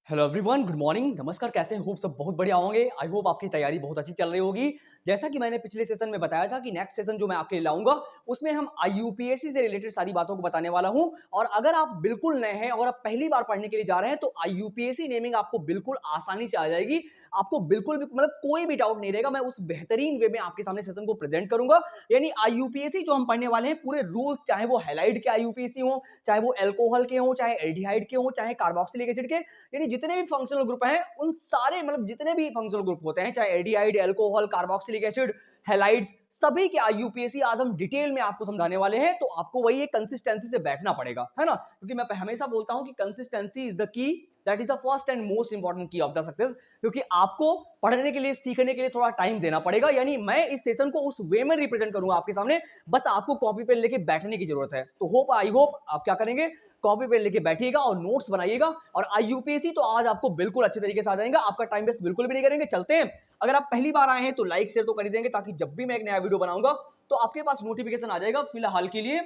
Hello everyone, good morning, नमस्कार। कैसे हैं? होप सब बहुत बढ़िया होंगे। आई होप आपकी तैयारी बहुत अच्छी चल रही होगी। जैसा कि मैंने पिछले सेशन में बताया था कि नेक्स्ट सेशन जो मैं आपके लिए लाऊंगा उसमें हम आईयूपीएससी से रिलेटेड सारी बातों को बताने वाला हूं। और अगर आप बिल्कुल नए हैं और आप पहली बार पढ़ने के लिए जा रहे हैं तो आईयूपीएससी नेमिंग आपको बिल्कुल आसानी से आ जाएगी। आपको बिल्कुल भी मतलब कोई भी डाउट नहीं रहेगा। मैं उस बेहतरीन वे में आपके सामने सेशन को प्रेजेंट करूंगा। यानी आईयूपीएससी जो हम पढ़ने वाले हैं, पूरे रूल्स, चाहे वो हैलाइड के आईयूपीएससी हो, चाहे वो एल्कोहल के हो, चाहे एल्डिहाइड के हो, चाहे कार्बोक्सिलिक एसिड के, यानी जितने भी फंक्शनल ग्रुप हैं उन सारे, मतलब जितने भी फंक्शनल ग्रुप होते हैं, चाहे aldehyde, alcohol, carboxylic acid, halides, सभी के आईयूपीएससी आज हम डिटेल में आपको समझाने वाले हैं। तो आपको वही एक कंसिस्टेंसी से बैठना पड़ेगा, है ना? क्योंकि मैं हमेशा बोलता हूं कि consistency is the key, that is the first and most important की ऑफ द सक्सेस। क्योंकि आपको पढ़ने के लिए, सीखने के लिए थोड़ा टाइम देना पड़ेगा। यानी मैं इस सेशन को उस वे में रिप्रेजेंट करूंगा आपके सामने, बस आपको कॉपी पेन लेके बैठने की जरूरत है। तो आई होप आप क्या करेंगे, कॉपी पेन लेके बैठिएगा और नोट्स बनाइएगा। और आईयूपीएससी तो आज आपको बिल्कुल अच्छे तरीके से आ जाएगा। आपका टाइम वेस्ट बिल्कुल भी नहीं करेंगे। चलते हैं। अगर आप पहली बार आए हैं तो लाइक शेयर तो कर ही देंगे, ताकि जब भी मैं एक नया वीडियो बनाऊंगा तो आपके पास नोटिफिकेशन आ जाएगा। फिलहाल के लिए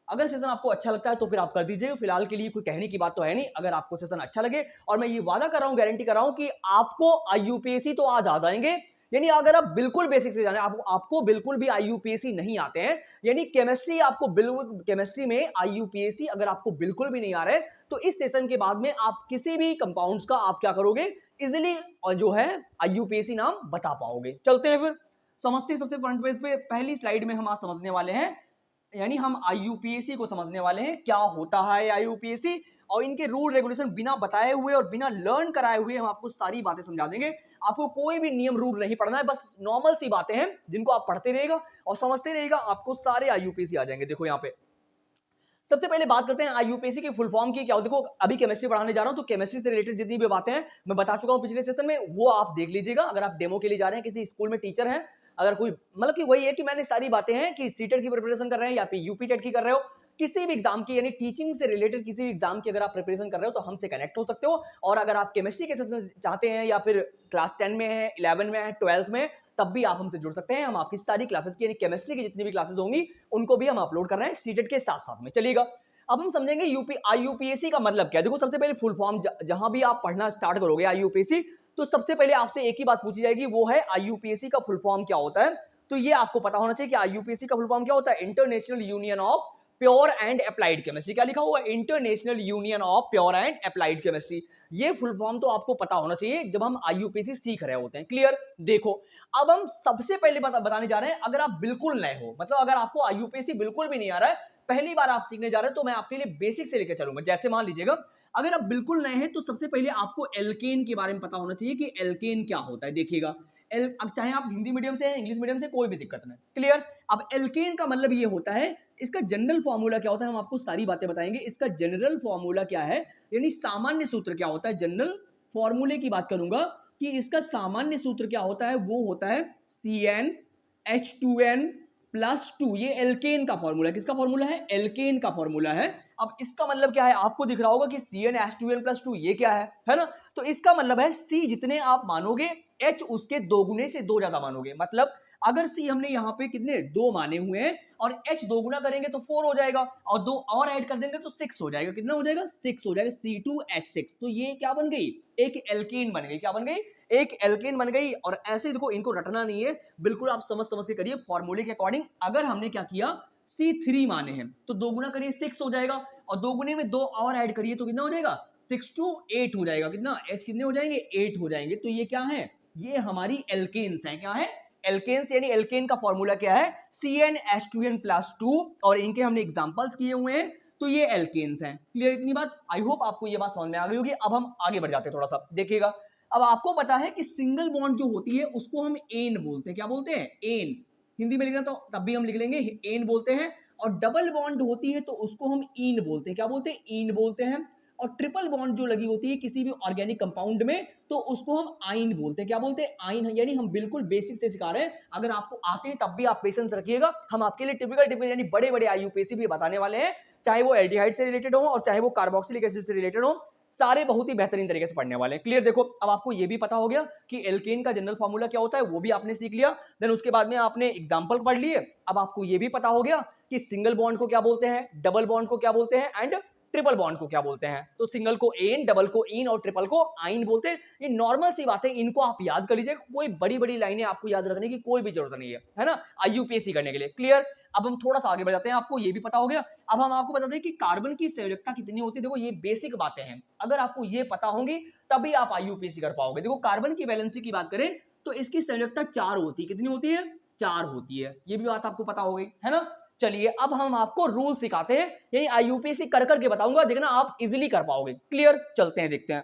अगर सेशन आपको अच्छा लगता है तो फिर आप कर दीजिए। फिलहाल के लिए कोई कहने की बात तो है नहीं। अगर आपको सेशन अच्छा लगे, और मैं ये वादा कर रहा हूं, गारंटी कर रहा हूं कि आपको आईयूपीएससी तो आज आ जाएंगे। यानी अगर आप बिल्कुल बेसिक से जाने, आपको बिल्कुल भी आईयूपीएससी नहीं आते हैं, यानी केमिस्ट्री आपको बिल्कुल, केमिस्ट्री में आईयूपीएससी अगर आपको बिल्कुल भी नहीं आ रहा है, तो इस सेशन के बाद में आप किसी भी कंपाउंड्स का आप क्या करोगे, इजिली और जो है आईयूपीएससी नाम बता पाओगे। चलते हैं फिर समझते हैं। सबसे फ्रंट पेज पे पहली स्लाइड में हम आज समझने वाले हैं, यानी हम आईयूपीएससी को समझने वाले हैं। क्या होता है आईयूपीएससी और इनके रूल रेगुलेशन बिना बताए हुए और बिना लर्न कराए हुए हम आपको सारी बातें समझा देंगे। आपको कोई भी नियम रूल नहीं पढ़ना है, बस नॉर्मल सी बातें हैं जिनको आप पढ़ते रहेगा और समझते रहेगा, आपको सारे आईयूपीएससी आ जाएंगे। देखो यहाँ पे सबसे पहले बात करते हैं आईयूपीएससी की फुल फॉर्म की क्या हो। देखो अभी केमिस्ट्री पढ़ाने जा रहा हूं, तो केमिस्ट्री से रिलेटेड जितनी भी बातें हैं मैं बता चुका हूं पिछले सेशन में, वो आप देख लीजिएगा। अगर आप डेमो के लिए जा रहे हैं, किसी स्कूल में टीचर हैं, अगर कोई मतलब कि वही है कि मैंने सारी बातें हैं कि सीटेट की प्रिपरेशन कर रहे हैं या फिर यूपी टेट की कर रहे हो, किसी भी एग्जाम की, यानी टीचिंग से रिलेटेड किसी भी एग्जाम की अगर आप प्रिपरेशन कर रहे हो तो हमसे कनेक्ट हो सकते हो। और अगर आप केमिस्ट्री के सेशन चाहते हैं, या फिर क्लास 10 में है, 11 में है, 12 में, तब भी आप हमसे जुड़ सकते हैं। हम आपकी सारी क्लासेस की, यानी केमिस्ट्री की जितनी भी क्लासेस होंगी उनको भी हम अपलोड कर रहे हैं सीटेट के साथ साथ में। चलिएगा अब हम समझेंगे आईयूपीएससी का मतलब क्या है। देखो सबसे पहले फुल फॉर्म, जहां भी आप पढ़ना स्टार्ट करोगे आईयूपीएससी, तो सबसे पहले आपसे एक ही बात पूछी जाएगी, वो है आईयूपीएससी का फुल फॉर्म क्या होता है। तो ये आपको पता होना चाहिए कि आईयूपीएससी का फुल फॉर्म क्या होता है। International union of pure and applied chemistry. क्या लिखा हुआ है? International union of pure and applied chemistry. ये फुल फॉर्म तो आपको पता होना चाहिए जब हम आईयूपीएससी सीख रहे होते हैं। क्लियर? देखो अब हम सबसे पहले बताने जा रहे हैं, अगर आप बिल्कुल नए हो, मतलब अगर आपको आईयूपीएससी बिल्कुल भी नहीं आ रहा है, पहली बार आप सीखने जा रहे हैं, तो मैं आपके लिए बेसिक से लेकर चलूंगा। जैसे मान लीजिएगा अगर आप बिल्कुल नए हैं तो सबसे पहले आपको एल्केन के बारे में पता होना चाहिए कि एल्केन क्या होता है। देखिएगा अब चाहे आप हिंदी मीडियम से, इंग्लिश मीडियम से, कोई भी दिक्कत नहीं। क्लियर? अब एल्केन का मतलब ये होता है, इसका जनरल फॉर्मूला क्या होता है, हम आपको सारी बातें बताएंगे। इसका जनरल फॉर्मूला क्या है, यानी सामान्य सूत्र क्या होता है। जनरल फॉर्मूले की बात करूंगा कि इसका सामान्य सूत्र क्या होता है, वो होता है CnH2n प्लस 2। ये एल्केन का फॉर्मूला है। किसका फॉर्मूला है? एल्केन का फॉर्मूला है। अब इसका मतलब क्या है, आपको दिख रहा होगा कि CnH2n+2, ये क्या है ना? तो इसका मतलब है C जितने आप मानोगे, H उसके दोगुने से 2 ज्यादा मानोगे। मतलब अगर C हमने यहाँ पे कितने 2 माने हुए हैं, और H 2 गुना करेंगे तो 4 हो जाएगा, और 2 और ऐड कर देंगे तो 6 हो जाएगा। कितना हो जाएगा? 6 हो जाएगा। C2H6। तो ये क्या बन गई? एक एल्केन बन गई। क्या बन गई? एक एल्केन बन गई। और ऐसे देखो, इनको रटना नहीं है, बिल्कुल आप समझ समझ के करिए फॉर्मूले के अकॉर्डिंग। अगर हमने क्या किया, C3 माने हैं तो 2 गुना करिए 6 हो जाएगा, और 2 गुने में 2 और ऐड करिए तो कितना हो जाएगा? 6 to 8 हो जाएगा। कितना? H कितने हो जाएंगे? 8 हो जाएंगे। तो ये क्या है? ये हमारी एल्केन्स है। क्या है? एल्केन्स। यानी एल्केन का फॉर्मूला क्या है? CnH2n+2। और इनके हमने एग्जांपल्स किए हुए हैं, तो ये एल्केन्स हैं। क्लियर इतनी बात? आई होप आपको ये बात समझ में आ गई होगी। अब हम आगे बढ़ जाते हैं थोड़ा सा। देखिएगा अब आपको पता है कि सिंगल बॉन्ड जो होती है उसको हम एन बोलते हैं। क्या बोलते हैं? एन। हिंदी में लिखना तो तब भी हम लिख लेंगे, एन बोलते हैं। और डबल बॉन्ड होती है तो उसको हम इन बोलते हैं। क्या बोलते हैं? इन बोलते हैं। और ट्रिपल बॉन्ड जो लगी होती है किसी भी ऑर्गेनिक कंपाउंड में, तो उसको हम आइन बोलते हैं। क्या बोलते हैं? आइन। यानी हम बिल्कुल बेसिक से सिखा रहे हैं। अगर आपको आते हैं तब भी आप पेशेंस रखिएगा। हम आपके लिए टिपिकल यानी बड़े बड़े आईयूपीएससी भी बताने वाले हैं, चाहे वो एल्डिहाइड से रिलेटेड हो और चाहे वो कार्बोक्सिलिक एसिड से रिलेटेड हो। सारे बहुत ही बेहतरीन तरीके से पढ़ने वाले हैं। क्लियर? देखो अब आपको ये भी पता हो गया कि एल्केन का जनरल फॉर्मूला क्या होता है, वो भी आपने सीख लिया। देन उसके बाद में आपने एग्जांपल पढ़ लिए। अब आपको ये भी पता हो गया कि सिंगल बॉन्ड को क्या बोलते हैं, डबल बॉन्ड को क्या बोलते हैं, एंड ट्रिपल बॉन्ड को क्या बोलते हैं? तो सिंगल को एन, डबल को इन और ट्रिपल को आइन बोलते हैं। ये नॉर्मल सी बातें, इनको आप याद कर लीजिए, कोई बड़ी बड़ी लाइनें आपको याद रखने की कोई भी जरूरत नहीं है ना, आईयूपीएसी करने के लिए। क्लियर? अब हम थोड़ा सा आगे बढ़ जाते हैं, आपको ये भी पता हो गया। अब हम आपको बताते हैं कि कार्बन की संयोजकता कितनी होती है। देखो ये बेसिक बातें हैं, अगर आपको ये पता होंगी तभी आप आईयूपीएसी कर पाओगे। देखो कार्बन की वैलेंसी की बात करें तो इसकी संयोजकता 4 होती है। कितनी होती है? 4 होती है। ये भी बात आपको पता हो गई है ना। चलिए अब हम आपको रूल सिखाते हैं, यानी आईयूपीएसी कर करके बताऊंगा, देखना आप इजीली कर पाओगे। क्लियर? चलते हैं, देखते हैं,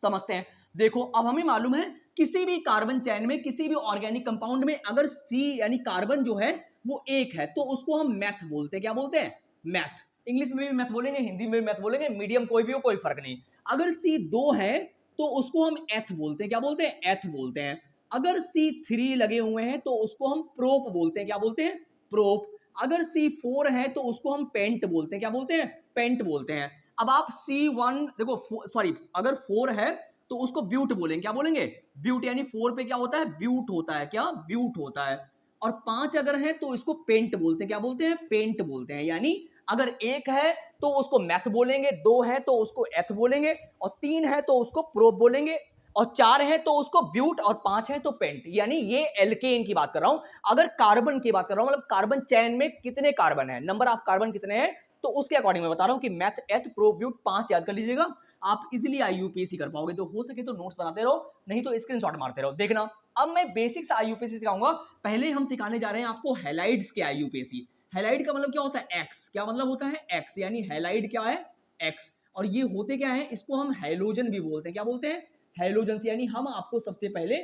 समझते हैं। देखो अब हमें मालूम है किसी भी कार्बन चैन में, किसी भी ऑर्गेनिक कंपाउंड में अगर सी यानी कार्बन जो है वो एक है तो उसको हम मैथ बोलते हैं। क्या बोलते हैं? मैथ। इंग्लिश में भी मैथ बोलेंगे, हिंदी में भी मैथ बोलेंगे, मीडियम कोई भी हो कोई फर्क नहीं। अगर सी 2 है तो उसको हम एथ बोलते हैं। क्या बोलते हैं? एथ बोलते हैं। अगर सी 3 लगे हुए हैं तो उसको हम प्रोप बोलते हैं। क्या बोलते हैं? प्रोप। अगर C4 है तो उसको हम पेंट बोलते हैं। क्या बोलते हैं? पेंट बोलते हैं। अब आप C1 देखो, सॉरी, अगर 4 है तो उसको ब्यूट बोलेंगे। क्या बोलेंगे? ब्यूट। यानी 4 पे क्या होता है? ब्यूट होता है। क्या? ब्यूट होता है। और 5 अगर है तो इसको पेंट बोलते हैं। क्या बोलते हैं? पेंट बोलते हैं। यानी अगर 1 है तो उसको मैथ बोलेंगे, 2 है तो उसको एथ बोलेंगे, और 3 है तो उसको प्रोप बोलेंगे, और 4 है तो उसको ब्यूट, और 5 है तो पेंट। यानी ये एल्केन की बात कर रहा हूं। अगर कार्बन की बात कर रहा हूं, मतलब कार्बन चैन में कितने कार्बन है, नंबर ऑफ कार्बन कितने हैं, तो उसके अकॉर्डिंग मैं बता रहा हूं कि मैथ, एथ, प्रो, ब्यूट 5 याद कर लीजिएगा, आप इजीली आईयूपीएसी कर पाओगे। तो हो सके तो नोट्स बनाते रहो, नहीं तो स्क्रीनशॉट मारते रहो। देखना अब मैं बेसिक्स आईयूपीएसी सिखाऊंगा। पहले हम सिखाने जा रहे हैं आपको हैलाइड्स के आईयूपीएसी। हैलाइड का मतलब क्या होता है? एक्स। क्या मतलब होता है? एक्स। यानी हैलाइड क्या है? एक्स। और ये होते क्या है? इसको हम हैलोजन भी बोलते हैं। क्या बोलते हैं? हैलोजन। यानी हम आपको सबसे पहले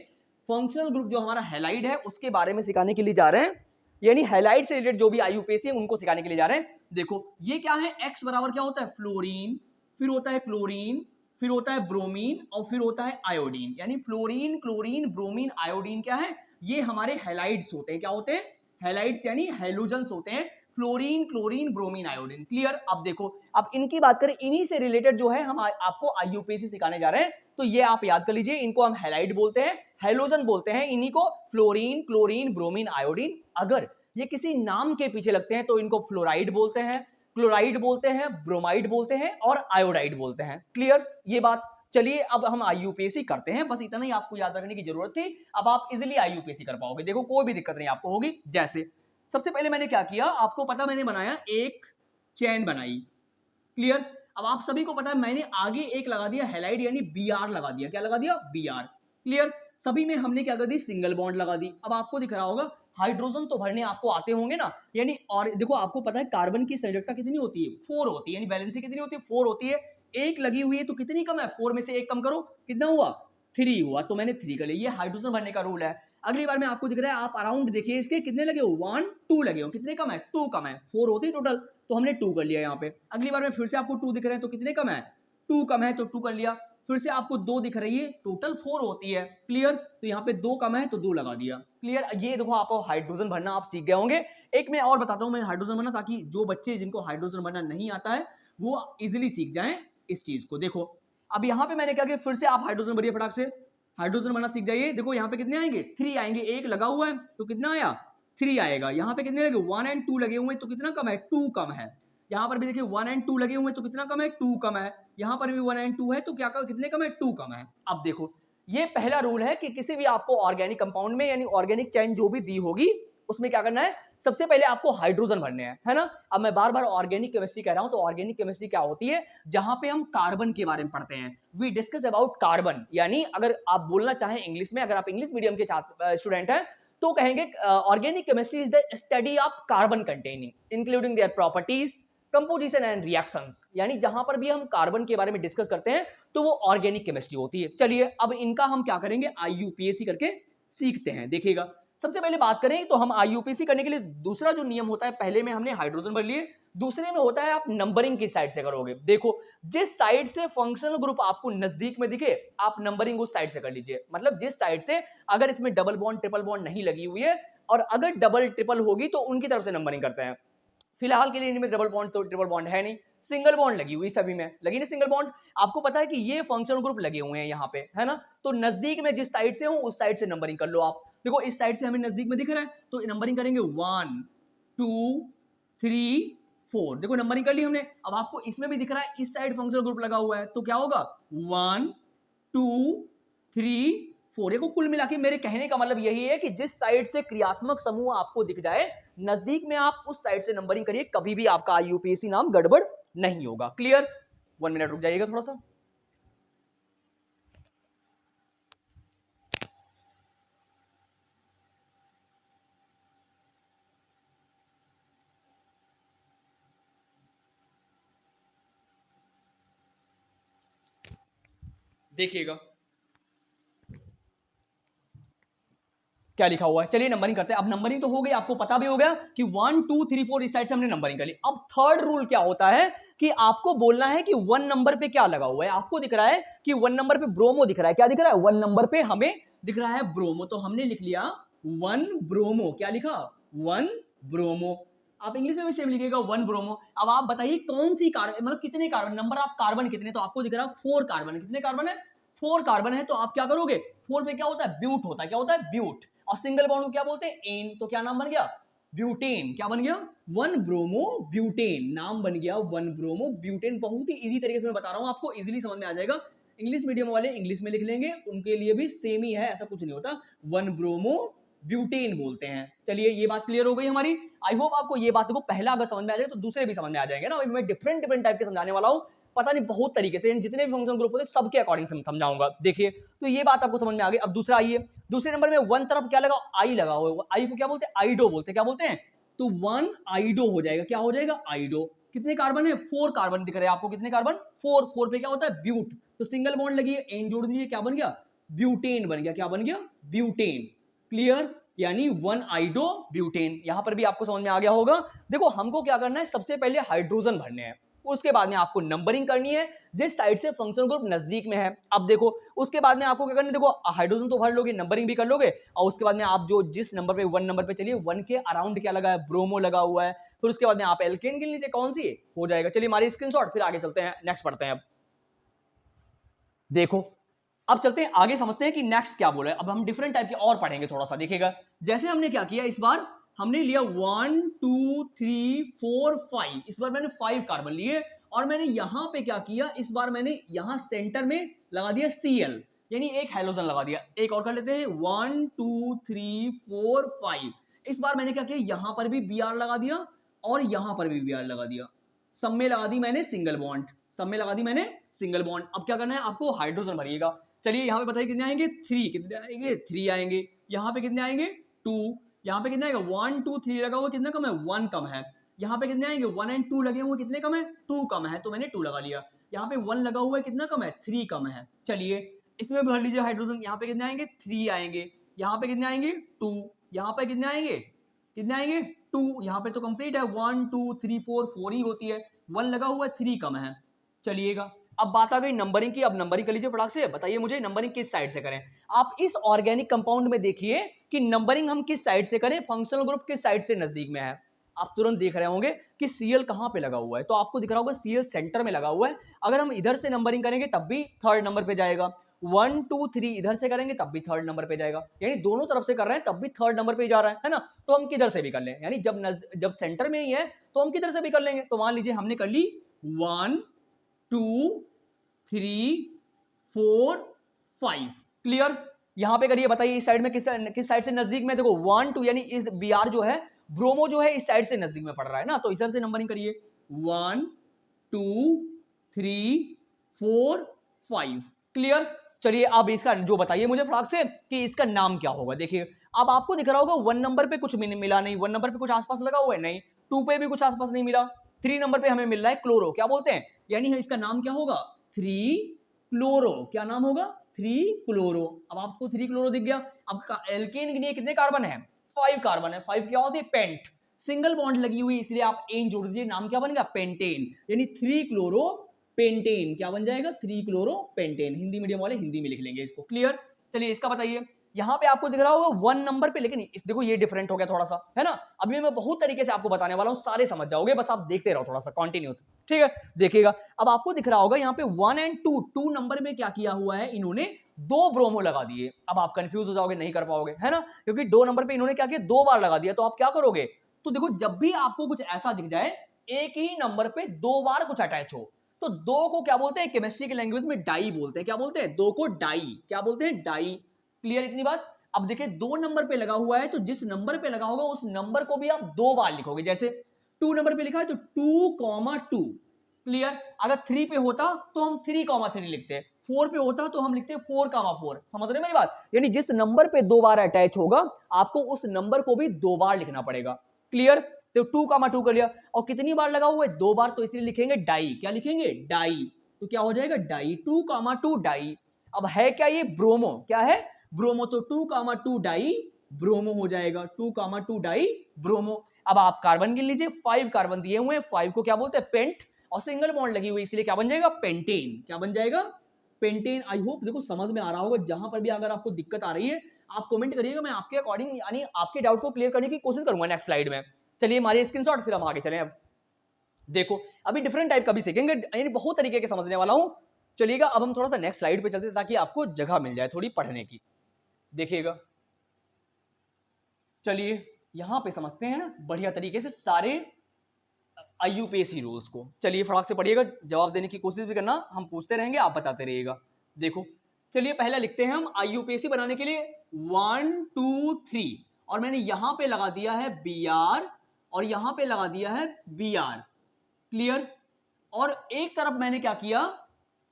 फंक्शनल ग्रुप जो हमारा हैलाइड है उसके बारे में सिखाने के लिए जा रहे हैं, यानी हैलाइड से रिलेटेड जो भी आईयूपीएसी है उनको सिखाने के लिए जा रहे हैं। देखो ये क्या है? एक्स बराबर क्या होता है? फ्लोरीन, फिर होता है क्लोरीन, फिर होता है ब्रोमीन, और फिर होता है आयोडीन। यानी फ्लोरीन, क्लोरीन, ब्रोमीन, आयोडीन क्या है? ये हमारे हैलाइड्स होते हैं। क्या होते हैं? हैलाइड्स यानी हैलोजन्स होते हैं। Fluorine, chlorine, bromine, iodine. Clear? अब देखो, अब इनकी बात करें, इन्हीं से रिलेटेड जो है हम आपको आईयूपीएसी सिखाने जा रहे हैं। तो ये आप याद कर लीजिए, इनको हम हैलाइड बोलते हैं, हैलोजन बोलते हैं इन्हीं को, फ्लोरीन, क्लोरीन, ब्रोमीन, आयोडीन। अगर ये किसी नाम के पीछे लगते हैं तो इनको फ्लोराइड बोलते हैं, क्लोराइड बोलते हैं, ब्रोमाइड बोलते हैं, और आयोडाइड बोलते हैं। क्लियर ये बात? चलिए अब हम आईयूपीएसी करते हैं, बस इतना ही आपको याद रखने की जरूरत थी। अब आप इजीली आईयूपीएसी कर पाओगे। देखो कोई भी दिक्कत नहीं आपको होगी। जैसे सबसे पहले मैंने क्या किया, आपको पता, मैंने बनाया एक चैन बनाई। क्लियर? अब आप सभी को पता है मैंने आगे एक लगा दिया हैलाइड, यानी Br लगा दिया। क्या लगा दिया? Br। क्लियर? सभी में हमने क्या कर दी? सिंगल बॉन्ड लगा दी। अब आपको दिख रहा होगा हाइड्रोजन तो भरने आपको आते होंगे ना, यानी, और देखो आपको पता है कार्बन की संयोजकता कितनी होती है? 4 होती है। यानी वैलेंसी कितनी होती है? 4 होती है। एक लगी हुई है तो कितनी कम है? 4 में से एक कम करो, कितना हुआ? 3 हुआ। तो मैंने 3 कर लिया। ये हाइड्रोजन भरने का रूल है। अगली बार में आपको दिख रहा है, आप अराउंड देखिए इसके कितने लगे हो? 1, 2 लगे हो। कितने कम है? 2 कम है। 4 होती है टोटल, तो हमने 2 कर लिया यहाँ पे। अगली बार में फिर से आपको 2 दिख रहे हैं तो कितने कम है? 2 कम है तो 2 कर लिया। फिर से आपको 2 दिख रही है, टोटल 4 होती है। क्लियर? तो यहाँ पे 2 कम है तो 2 लगा दिया। क्लियर? ये देखो आपको हाइड्रोजन भरना आप सीख गए होंगे। एक मैं और बताता हूँ मैं हाइड्रोजन भरना, ताकि जो बच्चे जिनको हाइड्रोजन भरना नहीं आता है वो इजिली सीख जाएं इस चीज को। देखो अब यहाँ पे मैंने क्या किया, फिर से आप हाइड्रोजन भरिए फटाक से, हाइड्रोजन भरना सीख जाइए। देखो यहाँ पे कितने आएंगे? 3 आएंगे। एक लगा हुआ है तो कितना आया? 3 आएगा। यहाँ पे कितने लगे? 1 और 2 लगे हुए हैं तो कितना कम है? 2 कम है। यहाँ पर भी देखिए 1 और 2 लगे हुए हैं तो कितना कम है? 2 कम है। यहाँ पर भी 1 और 2 है तो क्या कम, कितने कम है? 2 कम है। अब देखो ये पहला रूल है कि किसी भी आपको ऑर्गेनिक कंपाउंड में, यानी ऑर्गेनिक चेन जो भी दी होगी उसमें क्या करना है, सबसे पहले आपको हाइड्रोजन भरने हैं, है ना। अब मैं बार बार ऑर्गेनिक केमिस्ट्री कह रहा हूं, तो ऑर्गेनिक केमिस्ट्री क्या होती है? जहां पे हम कार्बन के बारे में पढ़ते हैं। वी डिस्कस अबाउट कार्बन, यानी अगर आप बोलना चाहें इंग्लिश में, अगर आप इंग्लिश मीडियम के स्टूडेंट हैं तो कहेंगे organic chemistry is the study of carbon containing including their properties, composition and reactions. यानी जहां पर भी हम कार्बन के बारे में डिस्कस करते हैं तो वो ऑर्गेनिक केमिस्ट्री होती है। चलिए अब इनका हम क्या करेंगे, आईयूपीएसी करके सीखते हैं। देखिएगा सबसे पहले बात करें तो हम आईयूपीएसी करने के लिए दूसरा जो नियम होता है, पहले में हमने हाइड्रोजन भर लिए, दूसरे में होता है आप नंबरिंग की साइड से करोगे। देखो जिस साइड से फंक्शनल ग्रुप आपको नजदीक में दिखे आप नंबरिंग उस साइड से कर लीजिए। मतलब जिस साइड से अगर इसमें डबल बॉन्ड ट्रिपल बॉन्ड नहीं लगी हुई है, और अगर डबल ट्रिपल होगी तो उनकी तरफ से नंबरिंग करते हैं। फिलहाल के लिए इनमें डबल बॉन्ड तो ट्रिपल बॉन्ड है नहीं, सिंगल बॉन्ड लगी हुई, सभी में लगी ना सिंगल बॉन्ड। आपको पता है कि ये फंक्शनल ग्रुप लगे हुए हैं यहाँ पे, है ना। तो नजदीक में जिस साइड से हो उस साइड से नंबरिंग कर लो आप। देखो इस साइड से हमें नजदीक में दिख रहा है तो नंबरिंग करेंगे 1 2 3 4। देखो नंबरिंग कर ली हमने। अब आपको इसमें भी दिख रहा है इस साइड फंक्शनल ग्रुप लगा हुआ है, तो क्या होगा 1 2 3 4। देखो कुल मिला के मेरे कहने का मतलब यही है कि जिस साइड से क्रियात्मक समूह आपको दिख जाए नजदीक में आप उस साइड से नंबरिंग करिए, कभी भी आपका आईयूपीएसी नाम गड़बड़ नहीं होगा। क्लियर? 1 मिनट रुक जाइएगा थोड़ा सा। देखिएगा क्या लिखा हुआ है। चलिए नंबरिंग करते हैं। अब नंबरिंग तो हो गई, आपको पता भी हो गया कि 1 2 3 4 इस साइड से हमने नंबरिंग कर ली। अब थर्ड रूल क्या होता है कि आपको बोलना है कि 1 नंबर पे क्या लगा हुआ है। आपको दिख रहा है कि 1 नंबर पे ब्रोमो दिख रहा है। क्या दिख रहा है? 1 नंबर पे हमें दिख रहा है ब्रोमो, तो हमने लिख लिया 1 ब्रोमो। क्या लिखा? 1 ब्रोमो। आप इंग्लिश में भी सेम लिखिएगा 1 ब्रोमो। अब आप बताइए कौन सी कार्बन, मतलब कितने कार्बन, नंबर ऑफ कार्बन कितने, तो आपको दिख रहा है 4 कार्बन। कितने कार्बन है? 4 कार्बन है। तो आप क्या करोगे, 4 पे क्या होता है? ब्यूट होता है। क्या होता है? ब्यूट। और सिंगल बॉन्ड को क्या बोलते हैं? एन। तो क्या नाम बन गया? ब्यूटेन। क्या बन गया? 1 ब्रोमो ब्यूटेन। नाम बन गया 1 ब्रोमो ब्यूटेन। बहुत ही इजी तरीके से मैं बता रहा हूं, आपको इजीली समझ में आ जाएगा। इंग्लिश मीडियम वाले इंग्लिश में लिख लेंगे, उनके लिए भी सेम ही है, ऐसा कुछ नहीं होता। 1 ब्रोमो ब्यूटेन बोलते हैं। चलिए ये बात क्लियर हो गई हमारी। आई होप आपको ये बात को पहला अगर समझ में आ जाए तो दूसरे भी समझ में आ जाएंगे ना। मैं डिफरेंट टाइप के समझाने वाला हूं, पता नहीं बहुत तरीके से, जितने भी फंक्शन ग्रुप होते हैं सबके अकॉर्डिंग समझाऊंगा। देखिए तो ये बात आपको समझ में आ गई। अब दूसरा आइए, दूसरे नंबर में 1 तरफ क्या लगा? आई लगा हुआ है। आई को क्या बोलते हैं? आइडो बोलते हैं। क्या बोलते हैं? तो 1 आइडो हो जाएगा। क्या हो जाएगा? आइडो। कितने कार्बन है? 4 कार्बन दिख रहे हैं आपको। कितने कार्बन? 4। 4 पे क्या होता है? ब्यूट। तो सिंगल बॉन्ड लगी है, एन जोड़ दीजिए, क्या बन गया? ब्यूटेन बन गया। क्या बन गया? ब्यूटेन। क्लियर? यानी 1 आइडो ब्यूटेन। यहां पर भी आपको समझ में आ गया होगा। देखो हमको क्या करना है, सबसे पहले हाइड्रोजन भरने हैं, उसके बाद में आपको नंबरिंग करनी है जिस साइड से फंक्शनल ग्रुप नजदीक में है। अब देखो उसके बाद में आपको क्या करना है, देखो हाइड्रोजन तो भर लोगे, नंबरिंग भी कर लोगे, और उसके बाद में आप जो जिस नंबर पे 1 नंबर पे चलिए 1 के अराउंड क्या लगा है? ब्रोमो लगा हुआ है। फिर उसके बाद में आप एल्केन गिन लीजिए, कौन सी हो जाएगा। चलिए हमारी स्क्रीनशॉट, फिर आगे चलते हैं, नेक्स्ट पढ़ते हैं। अब देखो अब चलते हैं आगे, समझते हैं कि नेक्स्ट क्या बोला है। अब हम डिफरेंट टाइप के और पढ़ेंगे थोड़ा सा, देखिएगा। जैसे हमने क्या किया, इस बार हमने लिया 1 2 3 4 5। इस बार मैंने 5 कार्बन लिए और मैंने यहां पे क्या किया, इस बार मैंने यहां सेंटर में लगा दिया Cl, यानी एक हाइड्रोजन लगा दिया। एक और कर लेते हैं, 1 2 3 4 5। इस बार मैंने क्या किया, यहां पर भी Br लगा दिया और यहां पर भी Br लगा दिया। सब में लगा दी मैंने सिंगल बॉन्ड, सब में लगा दी मैंने सिंगल बॉन्ड। अब क्या करना है आपको, हाइड्रोजन भरिएगा। चलिए यहाँ पे बताइए कितने आएंगे? 3। कितने आएंगे? 3 आएंगे। यहाँ पे कितने आएंगे? 2। यहाँ पे कितने आएगा? 1 2 3 लगा हुआ, कितना कम है? 1 कम है। यहाँ पे कितने आएंगे? 1 एंड 2 लगे हुए, कितने कम है? 2 कम है, तो मैंने 2 लगा लिया। यहाँ पे 1 लगा हुआ है, कितना कम है? 3 कम है। चलिए इसमें भर लीजिए हाइड्रोजन। यहाँ पे कितने आएंगे? 3 आएंगे। यहाँ पे कितने आएंगे? 2। यहाँ पे कितने आएंगे? कितने आएंगे? 2। यहाँ पे तो कंप्लीट है, 1 2 3 4 4 ही होती है। 1 लगा हुआ है, 3 कम है। चलिएगा अब बात आ गई नंबरिंग की। अब नंबरिंग कर लीजिए फटाक से, बताइए मुझे नंबरिंग किस साइड से करें। आप इस ऑर्गेनिक कंपाउंड में देखिए कि नंबरिंग हम किस साइड से करें, फंक्शनल ग्रुप किस साइड से नजदीक में है। आप तुरंत देख रहे होंगे कि Cl कहां पे लगा हुआ है, तो आपको दिख रहा होगा Cl सेंटर में लगा हुआ है। अगर हम इधर से नंबरिंग करेंगे तब भी थर्ड नंबर पे जाएगा, 1 2 3 इधर से करेंगे तब भी थर्ड नंबर पे जाएगा, यानी दोनों तरफ से कर रहे हैं तब भी थर्ड नंबर पे जा रहा है ना। तो हम किधर से भी कर लें, यानी जब सेंटर में ही है तो हम किधर से भी कर लेंगे। तो मान लीजिए हमने कर ली 1 2 3 4 5। क्लियर? यहां पे करिए, बताइए इस साइड में किस साइड से नजदीक में। देखो 1 2 यानी इस Br जो है, ब्रोमो जो है इस साइड से नजदीक में पड़ रहा है ना, तो इधर से नंबरिंग करिए 1 2 3 4 5। क्लियर? चलिए अब इसका जो बताइए मुझे फटाक से कि इसका नाम क्या होगा। देखिए अब आपको दिख रहा होगा 1 नंबर पे कुछ मिला नहीं, 1 नंबर पे कुछ आसपास लगा हुआ है नहीं, 2 पे भी कुछ आसपास नहीं मिला, 3 नंबर पे हमें मिल रहा है क्लोरो। क्या बोलते हैं, यानी इसका नाम क्या होगा? 3 क्लोरो। क्या नाम होगा? 3 क्लोरो। अब आपको 3 क्लोरो दिख गया। अब एल्केन के लिए कितने कार्बन है? 5 कार्बन है। 5 क्या होती है? पेंट। सिंगल बॉन्ड लगी हुई इसलिए आप एन जोड़ दीजिए, नाम क्या बनेगा? पेंटेन, यानी 3 क्लोरो पेंटेन। क्या बन जाएगा? 3 क्लोरो पेंटेन। हिंदी मीडियम वाले हिंदी में लिख लेंगे इसको। क्लियर? चलिए इसका बताइए। यहां पे आपको दिख रहा होगा 1 नंबर पे, लेकिन देखो ये डिफरेंट हो गया थोड़ा सा, है ना। अभी मैं बहुत तरीके से आपको बताने वाला हूं, सारे समझ जाओगे, बस आप देखते रहो थोड़ा सा कंटिन्यूस। ठीक है, देखिएगा। अब आपको दिख रहा होगा यहाँ पे 1 एंड 2 नंबर में क्या किया हुआ है, इन्होंने 2 ब्रोमो लगा दिए। अब आप कंफ्यूज हो जाओगे, नहीं कर पाओगे, है ना, क्योंकि 2 नंबर पे इन्होंने क्या किया, 2 बार लगा दिया। तो आप क्या करोगे, तो देखो जब भी आपको कुछ ऐसा दिख जाए एक ही नंबर पे दो बार कुछ अटैच हो, तो दो को क्या बोलते हैं केमिस्ट्री की लैंग्वेज में डाई बोलते हैं। क्या बोलते हैं? दो को डाई, क्या बोलते हैं? डाई। क्लियर इतनी बात? अब देखिए दो नंबर पे लगा हुआ है, तो जिस नंबर पे लगा होगा उस नंबर को भी आप दो बार लिखोगे। जैसे टू नंबर पे लिखा है तो 2,2। क्लियर? अगर 3 पे होता तो हम 3,3 लिखते, 4 पे होता तो हम लिखते 4,4। समझ रहे हो मेरी बात? यानी जिस नंबर पे दो बार अटैच होगा आपको उस नंबर को भी दो बार लिखना पड़ेगा। क्लियर? तो 2,2 कर लिया, और कितनी बार लगा हुआ है? दो बार, तो इसलिए लिखेंगे डाई। क्या लिखेंगे? डाई। तो क्या हो जाएगा? Di, 2,2 di. अब है क्या ये? ब्रोमो। क्या है? ब्रोमो। तो 2,2 डाई ब्रोमो हो जाएगा, 2,2 डाई ब्रोमो। अब आप कार्बन गिन लीजिए, 5 कार्बन दिए हुए हैं, 5 को क्या बोलते हैं? पेंट, और सिंगल बॉन्ड लगी हुई, इसलिए क्या बन जाएगा? पेंटेन। क्या बन जाएगा? पेंटेन। आई होप देखो समझ में आ रहा होगा। जहां पर भी अगर आपको दिक्कत आ रही है आप कमेंट करिएगा, मैं आपके अकॉर्डिंग यानी आपके डाउट को क्लियर करने की कोशिश करूंगा नेक्स्ट स्लाइड में। चलिए मारिए स्क्रीनशॉट, फिर हम आगे चलें। अब देखो अभी डिफरेंट टाइप का भी सीखेंगे, यानी बहुत तरीके के समझने वाला हूं। चलिएगा अब हम थोड़ा सा नेक्स्ट स्लाइड पे चलते हैं ताकि आपको जगह मिल जाए थोड़ी पढ़ने की। देखिएगा, चलिए यहां पे समझते हैं बढ़िया तरीके से सारे आईयूपीएसी रूल्स को। चलिए फटाक से पढ़िएगा, जवाब देने की कोशिश भी करना, हम पूछते रहेंगे आप बताते रहिएगा। देखो चलिए पहला लिखते हैं हम आईयूपीएसी बनाने के लिए 1 2 3, और मैंने यहां पे लगा दिया है बी आर और यहां पे लगा दिया है बी आर। क्लियर? और एक तरफ मैंने क्या किया,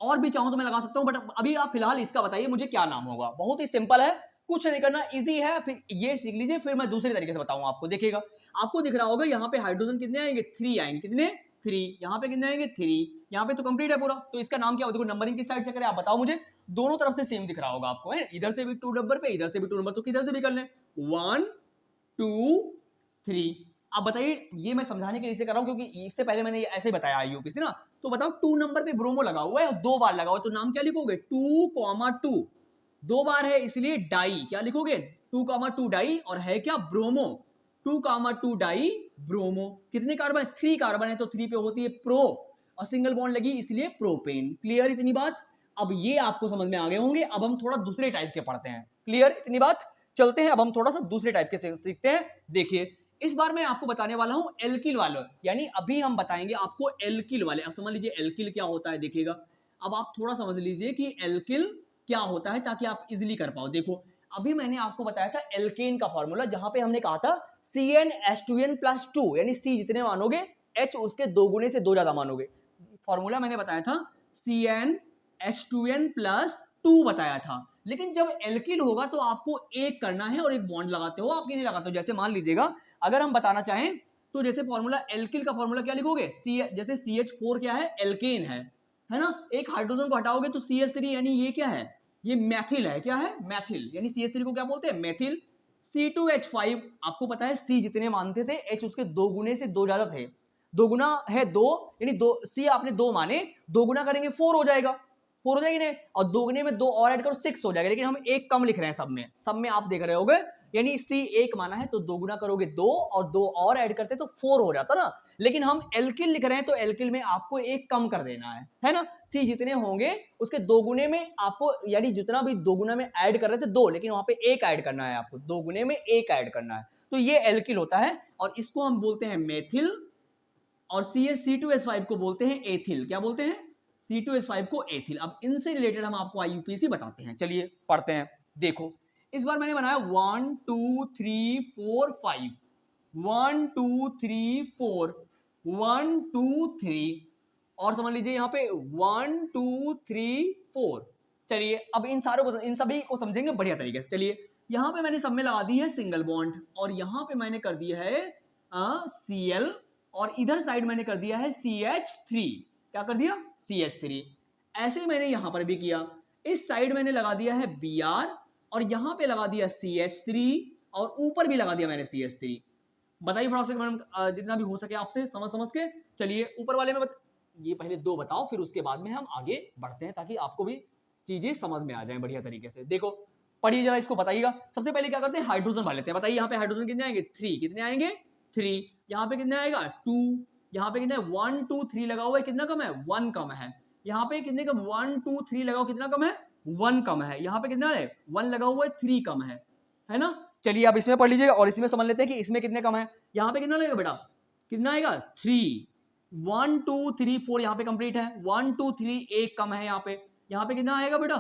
और भी चाहूं तो मैं लगा सकता हूं, बट अभी आप फिलहाल इसका बताइए मुझे क्या नाम होगा। बहुत ही सिंपल है, कुछ नहीं करना, इजी है। फिर ये सीख लीजिए, फिर मैं दूसरे तरीके से बताऊंगा आपको। देखिएगा आपको दिख रहा होगा यहाँ पे हाइड्रोजन कितने आएंगे? 3 आएंगे। कितने? 3। यहाँ पे कितने आएंगे? 3। यहाँ पे तो कंप्लीट है पूरा, तो इसका नाम क्या होगा? देखो नंबरिंग किस साइड से करें आप बताओ मुझे। दोनों तरफ से सेम दिख रहा होगा आपको, है इधर से भी 2 नंबर पे, इधर से भी 2 नंबर, तो किधर से भी कर लें। 1 2 3। अब बताइए, ये मैं समझाने के लिए इसे कर रहा हूं क्योंकि इससे पहले मैंने ऐसे ही बताया आईयूपीएसी ना। तो बताओ 2 नंबर पे ब्रोमो लगा हुआ है और दो बार लगा हुआ है, तो नाम क्या लिखोगे? 2,2। दो बार है इसलिए डाई। क्या लिखोगे? 2,2 डाई, और है क्या? ब्रोमो। 2,2 die bromo. कितने कार्बन? 3 कार्बन है, तो 3 पे होती है प्रो, और सिंगल बॉन्ड लगी इसलिए प्रोपेन। क्लियर इतनी बात? अब ये आपको समझ में आ गए होंगे। अब हम थोड़ा दूसरे टाइप के पढ़ते हैं। क्लियर इतनी बात? चलते हैं अब हम थोड़ा सा दूसरे टाइप के सीखते हैं। देखिए इस बार मैं आपको बताने वाला हूं एल्किल वाले, यानी अभी हम बताएंगे आपको एल्किल वाले। अब समझ लीजिए एल्किल क्या होता है। देखिएगा अब आप थोड़ा समझ लीजिए कि एल्किल क्या होता है ताकि आप इजीली कर पाओ। देखो अभी मैंने आपको बताया था एल्केन का फॉर्मूला, जहां पे हमने कहा था CnH2n+2, यानी C जितने मानोगे H उसके दो गुने से दो ज्यादा मानोगे। फॉर्मूला मैंने बताया था CnH2n+2 बताया था। लेकिन जब एल्किल होगा तो आपको एक करना है और एक बॉन्ड लगाते हो, आप ये नहीं लगाते हो। जैसे मान लीजिएगा अगर हम बताना चाहें तो जैसे फॉर्मूला एल्किल का फॉर्मूला क्या लिखोगे? जैसे CH4 क्या है? एल्केन है ना। एक हाइड्रोजन को हटाओगे तो CH3, यानी ये क्या है? ये मैथिल है। क्या है? मैथिल। यानी CH3 को क्या बोलते हैं? मैथिल। C2H5, आपको पता है C जितने मानते थे H उसके दो गुने से दो ज्यादा थे। दो गुना है दो, यानी दो C आपने दो माने, दो गुना करेंगे 4 हो जाएगा। 4 हो जाएगी ना, और दो गुने में दो और ऐड करो 6 हो जाएगा। लेकिन हम एक कम लिख रहे हैं सब में आप देख रहे होगे, यानी C एक माना है तो दो गुना करोगे 2 और दो और ऐड करते तो 4 हो जाता ना। लेकिन हम एल्किल लिख रहे हैं तो एल्किल में आपको एक कम कर देना है ना। C जितने होंगे उसके दो गुने में आपको, यानी जितना भी दो गुना में ऐड कर रहे थे दो, लेकिन वहां पे एक ऐड करना है आपको, दो गुने में एक ऐड करना है। तो ये एल्किल होता है, और इसको हम बोलते हैं मेथिल, और C2H5 को बोलते हैं एथिल। क्या बोलते हैं? C2H5 को एथिल। अब इनसे रिलेटेड हम आपको आईयूपीएसी बताते हैं। चलिए पढ़ते हैं। देखो इस बार मैंने बनाया 1 2 3 4 5, 1 2 3 4, 1 2 3, और समझ लीजिए यहाँ पे 1 2 3 4। चलिए अब इन सभी को समझेंगे बढ़िया तरीके से। चलिए यहाँ पे मैंने सब में लगा दी है सिंगल बॉन्ड, और यहाँ पे मैंने कर दिया है Cl, और इधर साइड मैंने कर दिया है CH3। क्या कर दिया? CH3। ऐसे ही मैंने यहां पर भी किया। इस साइड मैंने लगा दिया है Br, और यहां पे लगा दिया CH3, और ऊपर भी लगा दिया मैंने CH3। बताइए फटाक से मैडम, जितना भी हो सके आपसे समझ के। चलिए ऊपर वाले में ये पहले दो बताओ, फिर उसके बाद में हम आगे बढ़ते हैं ताकि आपको भी चीजें समझ में आ जाए बढ़िया तरीके से। देखो पढ़िए जरा, इसको बताइएगा। सबसे पहले क्या करते हैं? हाइड्रोजन वाले लेते हैं। बताइए यहाँ पे हाइड्रोजन कितने आएंगे? 3। कितने आएंगे? 3। यहाँ पे कितने आएगा? 2। यहाँ पे कितने? 1 2 3 लगा हुआ है, कितना कम है? 1 कम है। यहाँ पे कितने कम? 1 2 3 लगाओ, कितना कम है? 1 कम है। यहाँ पे कितना है? 1 लगा हुआ है, 3 कम है ना। चलिए अब इसमें पढ़ लीजिएगा, और इसमें समझ लेते हैं कि इसमें कितने कम है। यहाँ पे कितना लगेगा बेटा? कितना आएगा? 3। 1 2 3 4 यहाँ पे कंप्लीट है, 1 2 3 एक कम है यहाँ पे कितना आएगा बेटा,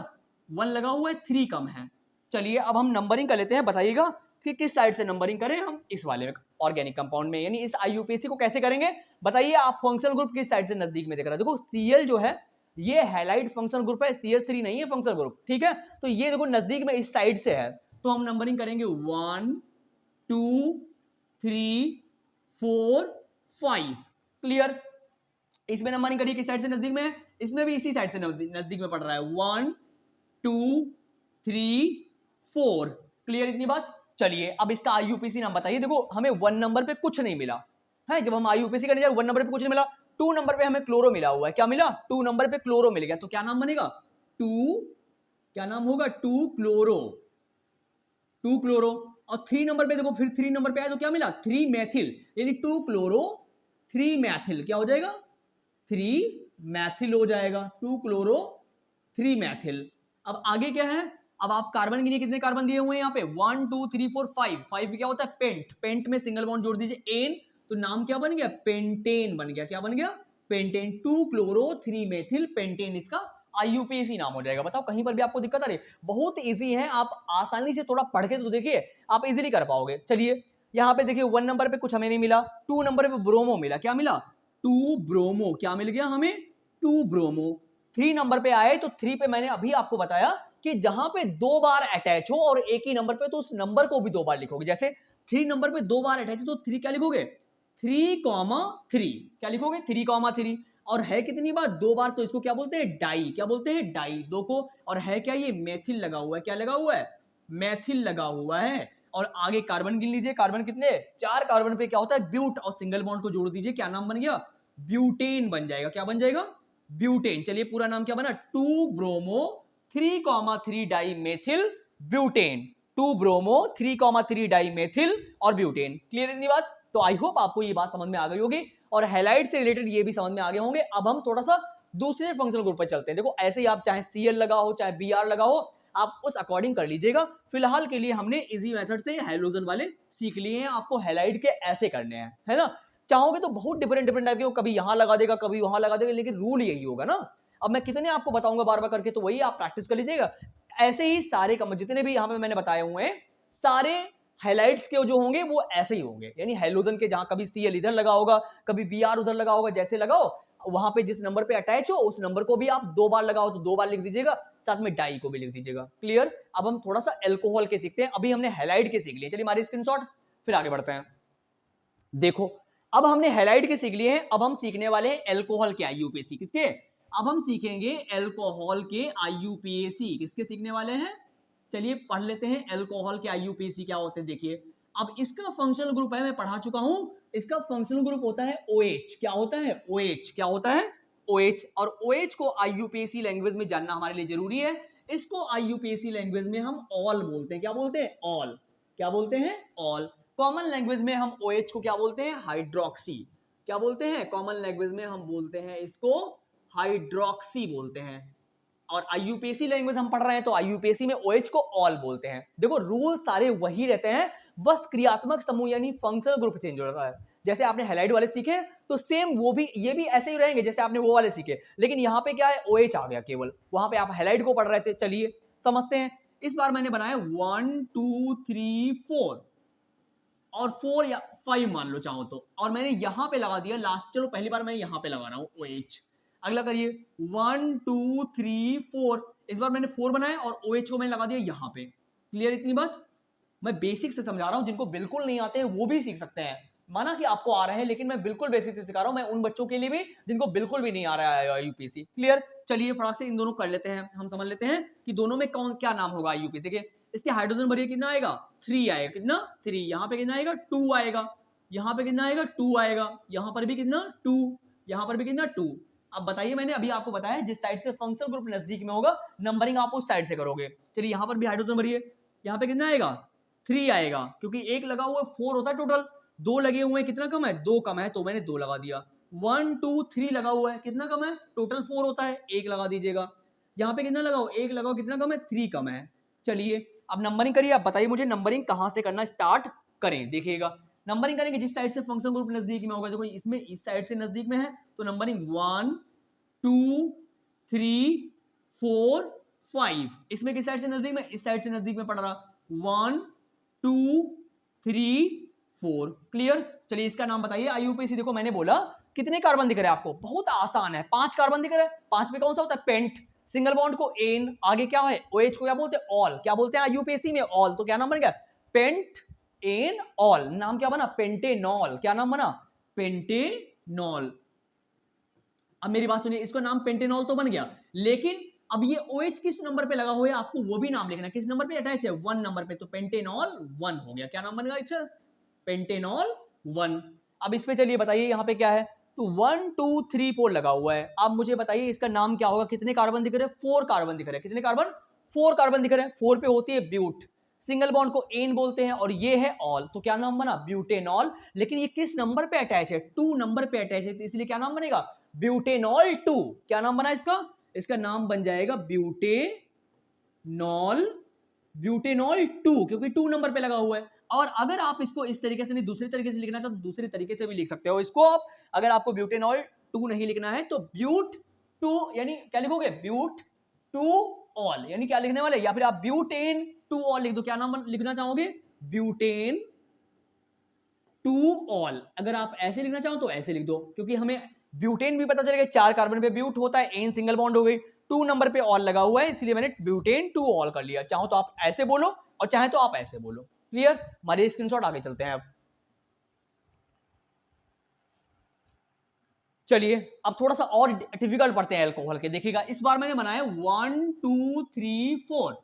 1 लगा हुआ है, 3 कम है। चलिए अब हम नंबरिंग कर लेते हैं, बताइएगा कि किस साइड से नंबरिंग करें हम इस वाले में ऑर्गेनिक कंपाउंड में, यानी इस आईयूपीएसी को कैसे करेंगे बताइए। आप फंक्शनल ग्रुप किस साइड से नजदीक में देख रहे हैं, देखो Cl जो है ये हैलाइड फंक्शनल ग्रुप है, CH3 नहीं है फंक्शनल ग्रुप, ठीक है। तो ये देखो नजदीक में इस साइड से है, तो हम नंबरिंग करेंगे 1 2 3 4 5। क्लियर, इसमें नंबरिंग करिए किस साइड से नजदीक में है, इसमें भी इसी साइड से नजदीक में पड़ रहा है, 1 2 3 4। क्लियर इतनी बात। चलिए अब इसका आईयूपीसी नाम बताइए। देखो हमें 1 नंबर पे कुछ नहीं मिला है, जब हम आईयूपीसी करने जाए 1 नंबर पे कुछ नहीं मिला, 2 नंबर पे हमें क्लोरो मिला हुआ है, क्या मिला, 2 नंबर पे क्लोरो मिल गया, तो क्या नाम बनेगा, 2, क्या नाम होगा, 2 क्लोरो, 2 क्लोरो। और 3 नंबर पे देखो, फिर 3 नंबर पे आया तो क्या मिला, 3 मैथिल, यानी 2 क्लोरो 3 मैथिल, क्या हो जाएगा, 3 मैथिल हो जाएगा, 2 क्लोरो 3 मैथिल। अब आगे क्या है, अब आप कार्बन के लिए कितने कार्बन दिए हुए हैं यहाँ पे, 1 2 3 4 5, 5 क्या होता है पेंट, पेंट में सिंगल बॉन्ड जोड़ दीजिए एन, तो नाम क्या बन गया, पेंटेन बन गया, क्या बन गया, पेंटेन, 2 क्लोरो 3 मेथिल पेंटेन, इसका आईयूपीएसी नाम हो जाएगा। बताओ कहीं पर भी आपको दिक्कत आ रही है, बहुत इजी है, आप आसानी से थोड़ा पढ़ के तो देखिए आप इजीली कर पाओगे। चलिए यहाँ पे देखिए 1 नंबर पे कुछ हमें नहीं मिला, 2 नंबर पे ब्रोमो मिला, क्या मिला, 2 ब्रोमो, क्या मिल गया हमें, 2 ब्रोमो। 3 नंबर पे आए तो 3 पे मैंने अभी आपको बताया कि जहां पे 2 बार अटैच हो और एक ही नंबर पे, तो उस नंबर को भी 2 बार लिखोगे, जैसे 3 नंबर पे 2 बार अटैच है तो 3 क्या लिखोगे, 3,3, क्या लिखोगे, 3,3, और है कितनी बार, 2 बार, तो इसको क्या बोलते हैं, डाई, क्या बोलते हैं, डाई, दो को, और है क्या, ये मेथिल लगा हुआ है, क्या लगा हुआ है, मेथिल लगा हुआ है। और आगे कार्बन गिन लीजिए, कार्बन कितने, 4 कार्बन पे क्या होता है ब्यूट, और सिंगल बॉन्ड को जोड़ दीजिए, क्या नाम बन गया, ब्यूटेन बन जाएगा, क्या बन जाएगा, ब्यूटेन। चलिए पूरा नाम क्या बना, 2 bromo 3,3 di methyl butane, 2 bromo 3,3 di methyl और ब्यूटेन। क्लियर इतनी बात, तो आई होप आपको ये बात समझ में आ गई होगी और हैलाइड से रिलेटेड ये भी समझ में आ गए होंगे। अब हम थोड़ा सा दूसरे फंक्शनल ग्रुप पर चलते हैं। देखो ऐसे ही आप चाहे Cl लगाओ चाहे Br लगाओ, आप उस अकॉर्डिंग कर लीजिएगा। फिलहाल के लिए हमने इजी मेथड से हाइड्रोजन वाले सीख लिए हैं, आपको हैलाइड के ऐसे करने हैं, है ना। चाहोगे तो बहुत डिफरेंट डिफरेंट टाइप के, कभी यहां लगा देगा कभी वहां लगा देगा, लेकिन रूल यही होगा ना। अब मैं कितने आपको बताऊंगा बार बार करके, तो वही आप प्रैक्टिस कर लीजिएगा। ऐसे ही सारे जितने भी यहां पे मैंने बताए हुए हैं, सारे हाइलाइट्स के जो होंगे वो ऐसे ही होंगे, यानी हाइड्रोजन के जहां कभी Cl इधर लगा होगा, कभी Br उधर लगा होगा, जैसे लगाओ वहां पे जिस नंबर पे अटैच हो उस नंबर को भी आप 2 बार लगाओ तो 2 बार लिख दीजिएगा, साथ में डाई को भी लिख दीजिएगा। क्लियर। अब हम थोड़ा सा एल्कोहल के सीखते हैं, अभी हमने हैलाइड के सीख लिए, चलिए हमारे स्क्रीनशॉट, फिर आगे बढ़ते हैं। देखो अब हमने हैलाइड के सीख लिए हैं, अब हम सीखने वाले हैं एल्कोहल के आईयूपीएसी, किसके, अब हम सीखेंगे एल्कोहल के आईयूपीएसी, किसके सीखने वाले हैं, चलिए पढ़ लेते हैं एल्कोहल के आईयूपीएसी क्या होते हैं। देखिए अब इसका फंक्शनल ग्रुप है, मैं पढ़ा चुका हूं, इसका फंक्शनल ग्रुप होता है OH, क्या होता है OH, क्या होता है OH, और OH को आईयूपीएसी लैंग्वेज में जानना हमारे लिए जरूरी है। इसको आईयूपीएसी लैंग्वेज में हम ऑल बोलते हैं, क्या बोलते हैं ऑल, क्या बोलते हैं ऑल। कॉमन लैंग्वेज में हम OH को क्या बोलते हैं हाइड्रोक्सी, क्या बोलते हैं, कॉमन लैंग्वेज में हम बोलते हैं इसको हाइड्रोक्सी बोलते हैं। और आईयूपीएसी लैंग्वेज हम पढ़ रहे हैं तो आईयूपीएसी में OH को ऑल बोलते हैं। देखो रूल सारे वही रहते हैं, बस क्रियात्मक समूह यानी फंक्शनल ग्रुप चेंज हो रहा है। जैसे आपने हैलाइड वाले सीखे तो सेम वो भी, ये भी ऐसे ही रहेंगे जैसे आपने वो वाले सीखे, लेकिन यहाँ पे क्या है OH आ गया केवल, वहां पे आप हैलाइड को पढ़ रहे थे। चलिए समझते हैं, इस बार मैंने बनाया 1 2 3 4 और 4 या 5 मान लो चाहो तो, और मैंने यहां पे लगा दिया लास्ट, चलो पहली बार मैं यहां पे लगा रहा हूं OH। अगला करिए 1 2 3 4, इस बार मैंने 4 बनाया और OH को मैंने लगा दिया यहां पे। क्लियर इतनी बात, मैं बेसिक से समझा रहा हूं, जिनको बिल्कुल नहीं आते हैं वो भी सीख सकते हैं। माना कि आपको आ रहे हैं लेकिन मैं बिल्कुल बेसिक से सिखा रहा हूं, मैं उन बच्चों के लिए भी जिनको बिल्कुल भी नहीं आ रहा है आईयूपीएसी। क्लियर। चलिए फटाक से इन दोनों कर लेते हैं, हम समझ लेते हैं कि दोनों में कौन क्या नाम होगा आईयूपीएसी। देखिए इसके हाइड्रोजन भरिए कितना आएगा 3 आएगा, कितना 3, यहाँ पे कितना आएगा 2 आएगा, यहाँ पे कितना आएगा 2 आएगा, यहाँ पर भी कितना 2, यहाँ पर भी कितना 2। अब बताइए, मैंने अभी आपको बताया जिस साइड से फंक्शनल ग्रुप नजदीक में होगा नंबरिंग आप उस साइड से करोगे। चलिए यहाँ पर भी हाइड्रोजन भरिए, यहाँ पे कितना आएगा 3 आएगा, क्योंकि एक लगा हुआ 4 होता है टोटल, 2 लगे हुए हैं, कितना कम है 2 कम है, तो मैंने 2 लगा दिया। 1 2 3 लगा हुआ है, कितना कम है, टोटल 4 होता है, 1 लगा दीजिएगा। यहाँ पे कितना लगाओ 1 लगाओ, कितना कम है 3 कम है। चलिए अब नंबरिंग करिए, आप बताइए मुझे नंबरिंग कहां से करना स्टार्ट करें। देखिएगा नंबरिंग करेंगे जिस साइड से फंक्शन ग्रुप नजदीक में होगा। देखो इसमें इस साइड से नजदीक में है तो नंबरिंग 1 2 3 4 5। इसमें किस साइड से नजदीक में, इस साइड से नजदीक में पड़ रहा 1 2 3 4। क्लियर। चलिए इसका नाम बताइए आईयूपीएसी। देखो मैंने बोला कितने कार्बन दिख रहे हैं आपको, बहुत आसान है, 5 कार्बन दिख रहे हैं। 5 में कौन सा होता है, पेंट। सिंगल बॉन्ड को एन, आगे क्या है ओएच को क्या बोलते हैं, ऑल। क्या बोलते हैं आईयूपीएसी में, ऑल। तो क्या नाम बन गया, पेंट एन ऑल। नाम क्या बना, पेंटेनॉल। क्या नाम बना, पेंटेनॉल। अब मेरी बात सुनिए, इसका नाम पेंटेनॉल तो बन गया, लेकिन अब ये OH किस नंबर पे लगा हुआ है आपको वो भी नाम लिखना है। किस नंबर पे अटैच है, 1 नंबर पे। तो पेंटेनॉल 1 हो गया। क्या नाम बनेगा इसका, पेंटेनॉल 1। अब इस पे चलिए बताइए यहाँ पे क्या है, तो 1 2 3 4 लगा हुआ है। अब मुझे बताइए इसका नाम क्या होगा। कितने कार्बन दिख रहे हैं, 4 कार्बन दिख रहे हैं। कितने कार्बन, 4 कार्बन दिख रहे हैं। 4 पे होती है ब्यूट, सिंगल बॉन्ड को एन बोलते हैं, और ये है ऑल। तो क्या नाम बना, ब्यूटेनॉल। लेकिन ये किस नंबर पे अटैच है, 2 नंबर पे अटैच है, तो इसलिए क्या नाम बनेगा, ब्यूटेनॉल 2। क्या नाम बना इसका, इसका नाम बन जाएगा ब्यूटेनॉल, ब्यूटेनॉल 2, क्योंकि 2 नंबर पे लगा हुआ है। और अगर आप इसको इस तरीके से नहीं दूसरे तरीके से लिखना चाहते तो दूसरे तरीके से भी लिख सकते हो इसको आप। अगर आपको ब्यूटेनॉल 2 नहीं लिखना है तो ब्यूट 2 यानी क्या लिखोगे, ब्यूट 2 ऑल, यानी क्या लिखने वाले, या फिर आप ब्यूटेन 2 ऑल लिख दो। क्या नाम लिखना चाहोगे, ब्यूटेन 2 ऑल। अगर आप ऐसे लिखना चाहो तो ऐसे लिख दो, क्योंकि हमें ब्यूटेन भी पता चलेगा 4 कार्बन पे ब्यूट होता है, एन सिंगल बॉन्ड हो गई, 2 नंबर पे ऑल लगा हुआ है, इसलिए मैंने ब्यूटेन 2 ऑल कर लिया। चाहो तो आप ऐसे बोलो और चाहे तो आप ऐसे बोलो। क्लियर। हमारे स्क्रीनशॉट आगे चलते हैं। अब चलिए अब थोड़ा सा और डिफिकल्ट पढ़ते हैं अल्कोहल के। देखिएगा इस बार मैंने बनाया 1 2 3 4,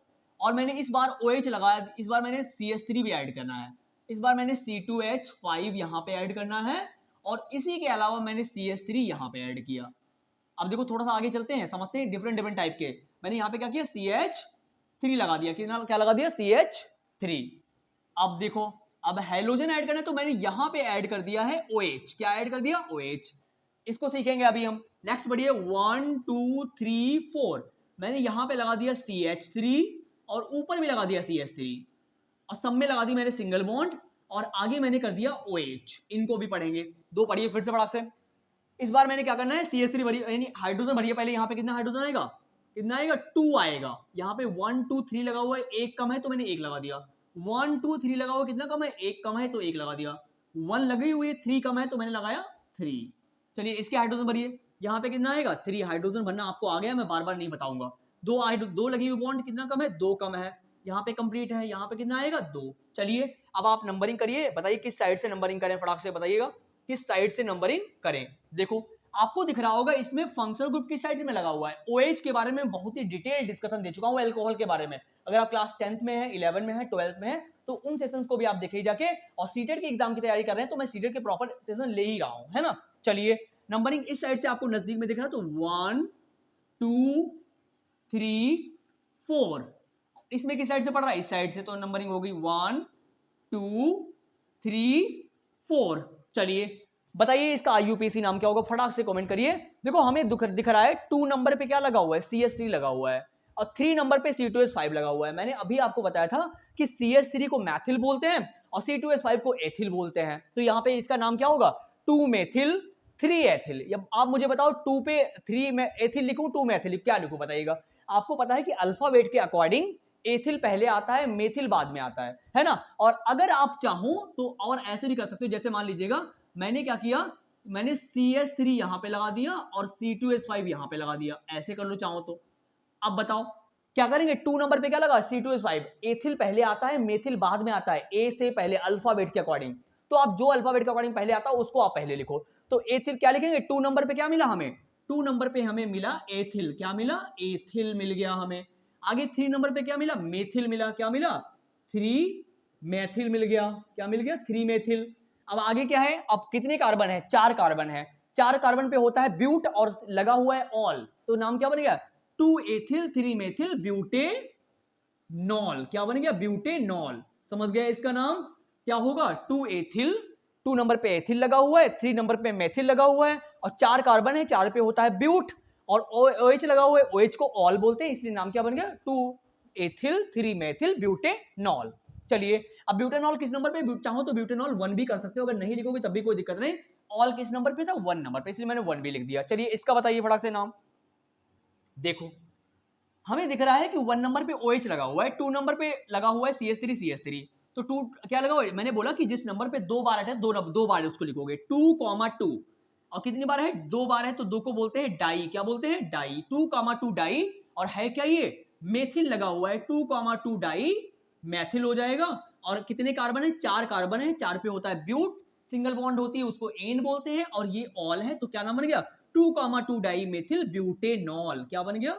और मैंने इस बार OH लगाया, इस बार मैंने CH3 भी ऐड करना है, इस बार मैंने C2H5 यहां पे ऐड करना है, और इसी के अलावा मैंने CH3 यहां पे ऐड किया। अब देखो थोड़ा सा आगे चलते हैं, समझते हैं डिफरेंट डिफरेंट टाइप के। मैंने यहाँ पे क्या किया, CH3 लगा दिया। क्या लगा दिया, CH3। अब देखो अब हैलोजन ऐड करना है तो मैंने यहां पे ऐड कर दिया है OH। क्या ऐड कर दिया, OH। इसको सीखेंगे अभी हम। नेक्स्ट बढ़िए 1 2 3 4, मैंने यहां पे लगा दिया CH3 और ऊपर भी लगा दिया CH3, और सब में लगा दी मैंने सिंगल बॉन्ड, और आगे मैंने कर दिया OH। इनको भी पढ़ेंगे। दो पढ़िए फिर से फटाक से। इस बार मैंने क्या करना है, CH3 भरिए, यानी हाइड्रोजन भरिए पहले। यहाँ पे कितना हाइड्रोजन आएगा, कितना आएगा, 2 आएगा। यहाँ पे 1 2 3 लगा हुआ है, एक कम है तो मैंने एक लगा दिया। 1 2 3 लगा हुआ कितना कम है, एक कम है तो एक लगा दिया। 1 लगी हुई है, 3 कम है तो मैंने लगाया 3। चलिए इसके हाइड्रोजन भरिए। यहाँ पे कितना आएगा, 3 हाइड्रोजन भरना आपको आ गया, मैं बार बार नहीं बताऊंगा। दो लगी हुई बॉन्ड, कितना कम है, 2 कम है। यहाँ पे कंप्लीट है, यहाँ पे कितना आएगा, 2। चलिए अब आप नंबरिंग करिए, बताइए किस साइड से नंबरिंग करें, फटाक से बताइएगा किस साइड से नंबरिंग करें। देखो आपको दिख रहा होगा इसमें फंक्शनल ग्रुप किस साइड में लगा हुआ है। OH के बारे में बहुत ही डिटेल डिस्कशन दे चुका हूं अल्कोहल के बारे में। अगर आप क्लास 10th में है, 11 में है, 12th में है, तो उन सेशंस को भी आप देखिए जाके। और सीटेट के एग्जाम की तैयारी कर रहे हैं तो मैं सीटेट के प्रॉपर सेशन ले ही रहा हूं, है ना। चलिए नंबरिंग इस साइड से आपको नजदीक में दिख रहा है तो 1 2 3 4। इसमें किस साइड से पड़ रहा है, इस साइड से, तो नंबरिंग होगी 1 2 3 4। चलिए बताइए इसका आईयूपीएसी नाम क्या होगा, फटाक से कमेंट करिए। देखो हमें दिख रहा है 2 नंबर पे क्या लगा हुआ है, CH3 लगा हुआ है, और 3 नंबर पे C2H5 लगा हुआ है। मैंने अभी आपको बताया था कि CH3 को मैथिल बोलते हैं और C2H5 को एथिल बोलते हैं। तो यहाँ पे इसका नाम क्या होगा, 2 मेथिल 3 एथिल। अब आप मुझे बताओ 2 पे 3 में एथिल लिखूं, 2 मेथिल क्या लिखूं, बताइएगा। आपको पता है कि अल्फाबेट के अकॉर्डिंग एथिल पहले आता है, मेथिल बाद में आता है ना। और अगर आप चाहो तो और ऐसे भी कर सकते हो, जैसे मान लीजिएगा मैंने क्या किया, मैंने CH3 यहां पे लगा दिया और C2H5 यहां पे लगा दिया, ऐसे कर लो चाहो तो। अब बताओ क्या करेंगे, 2 नंबर पे क्या लगा, C2H5। एथिल पहले आता है, मेथिल बाद में आता है, ए से पहले अल्फाबेट के अकॉर्डिंग। तो आप जो अल्फाबेट के अकॉर्डिंग पहले आता है उसको आप पहले लिखो। तो एथिल क्या लिखेंगे, 2 नंबर पे क्या मिला हमें, 2 नंबर पे हमें मिला एथिल। क्या मिला, एथिल मिल गया हमें। आगे 3 नंबर पे क्या मिला, मेथिल मिला। क्या मिला, 3 मेथिल मिल गया। क्या मिल गया, 3 मेथिल। अब आगे क्या है, अब कितने कार्बन है, 4 कार्बन है। 4 कार्बन पे होता है ब्यूट और लगा हुआ है ऑल, तो नाम क्या बन गया, 2 एथिल 3 मेथिल ब्यूटेनॉल। क्या बन गया, ब्यूटेनॉल। समझ गया इसका नाम क्या होगा, 2 एथिल, 2 नंबर पे एथिल लगा हुआ है, 3 नंबर पे मेथिल लगा हुआ है, और 4 कार्बन है, 4 पे होता है ब्यूट, और OH लगा हुआ है, OH को ऑल बोलते हैं, इसलिए नाम क्या बन गया, 2 एथिल 3 मेथिल ब्यूटेनॉल। चलिए अब ब्यूटेनॉल किस नंबर पे, चाहो तो ब्यूटेनॉल 1 भी कर सकते हो, अगर नहीं लिखोगे तब भी कोई दिक्कत नहीं। ऑल किस नंबर पे था, 1 नंबर पे, इसलिए मैंने 1 भी लिख दिया। चलिए इसका बताइए फटाक से नाम। देखो हमें दिख रहा है कि 1 नंबर पे OH लगा हुआ है, 2 नंबर पे लगा हुआ है CH3 तो 2 क्या लगा हुआ है, मैंने बोला कि जिस नंबर पे 2 बार है, दो बार उसको लिखोगे 2,2 और कितनी बार है, 2 बार है, तो 2 को बोलते हैं डाई, क्या बोलते हैं, डाई, 2,2 डाई। और है क्या ये, मेथिल लगा हुआ है, 2,2 डाई मैथिल हो जाएगा। और कितने कार्बन है, 4 कार्बन है, 4 पे होता है ब्यूट, सिंगल बॉन्ड होती है उसको एन बोलते हैं, और ये ऑल है, तो क्या नाम बन गया, 2,2 डाई मेथिल ब्यूटेनॉल। क्या बन गया,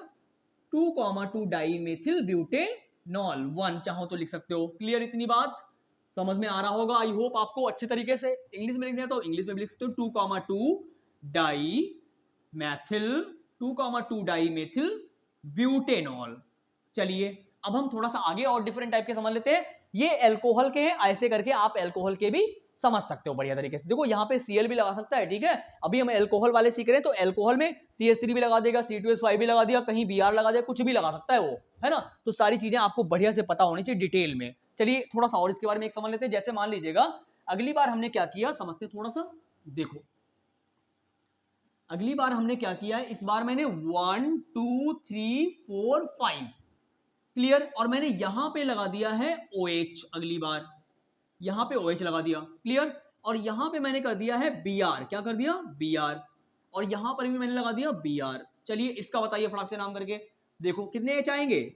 2,2 डाई मेथिल ब्यूटेनॉल। 1 चाहो तो लिख सकते हो। क्लियर, इतनी बात समझ में आ रहा होगा, आई होप आपको अच्छे तरीके से। इंग्लिश में लिखना है तो इंग्लिश में भी लिख सकते हो, 2,2 di methyl, 2,2 di methyl butanol. चलिए अब हम थोड़ा सा आगे और डिफरेंट टाइप के समझ लेते हैं। ये एल्कोहल के हैं, ऐसे करके आप एल्कोहल के भी समझ सकते हो बढ़िया तरीके से। देखो यहाँ पे Cl भी लगा सकता है, ठीक है, अभी हम एल्कोहल वाले सीख रहे हैं, तो एल्कोहल में CH3 भी लगा देगा, C2H5 भी लगा दिया, कहीं Br लगा दिया, कुछ भी लगा सकता है वो, है ना। तो सारी चीजें आपको बढ़िया से पता होनी चाहिए डिटेल में। चलिए थोड़ा सा और इसके बारे में एक समझ लेते हैं। जैसे मान लीजिएगा अगली बार हमने क्या किया, समझते थोड़ा सा। देखो अगली बार हमने क्या किया है, इस बार मैंने 1 2 3 4 5 क्लियर, और मैंने यहां पे लगा दिया है OH। अगली बार यहां पे OH लगा दिया, क्लियर, और यहां पे मैंने कर दिया है Br, क्या कर दिया, Br, और यहां पर भी मैंने लगा दिया Br। चलिए इसका बताइए फटाक से नाम करके। देखो कितने H आएंगे,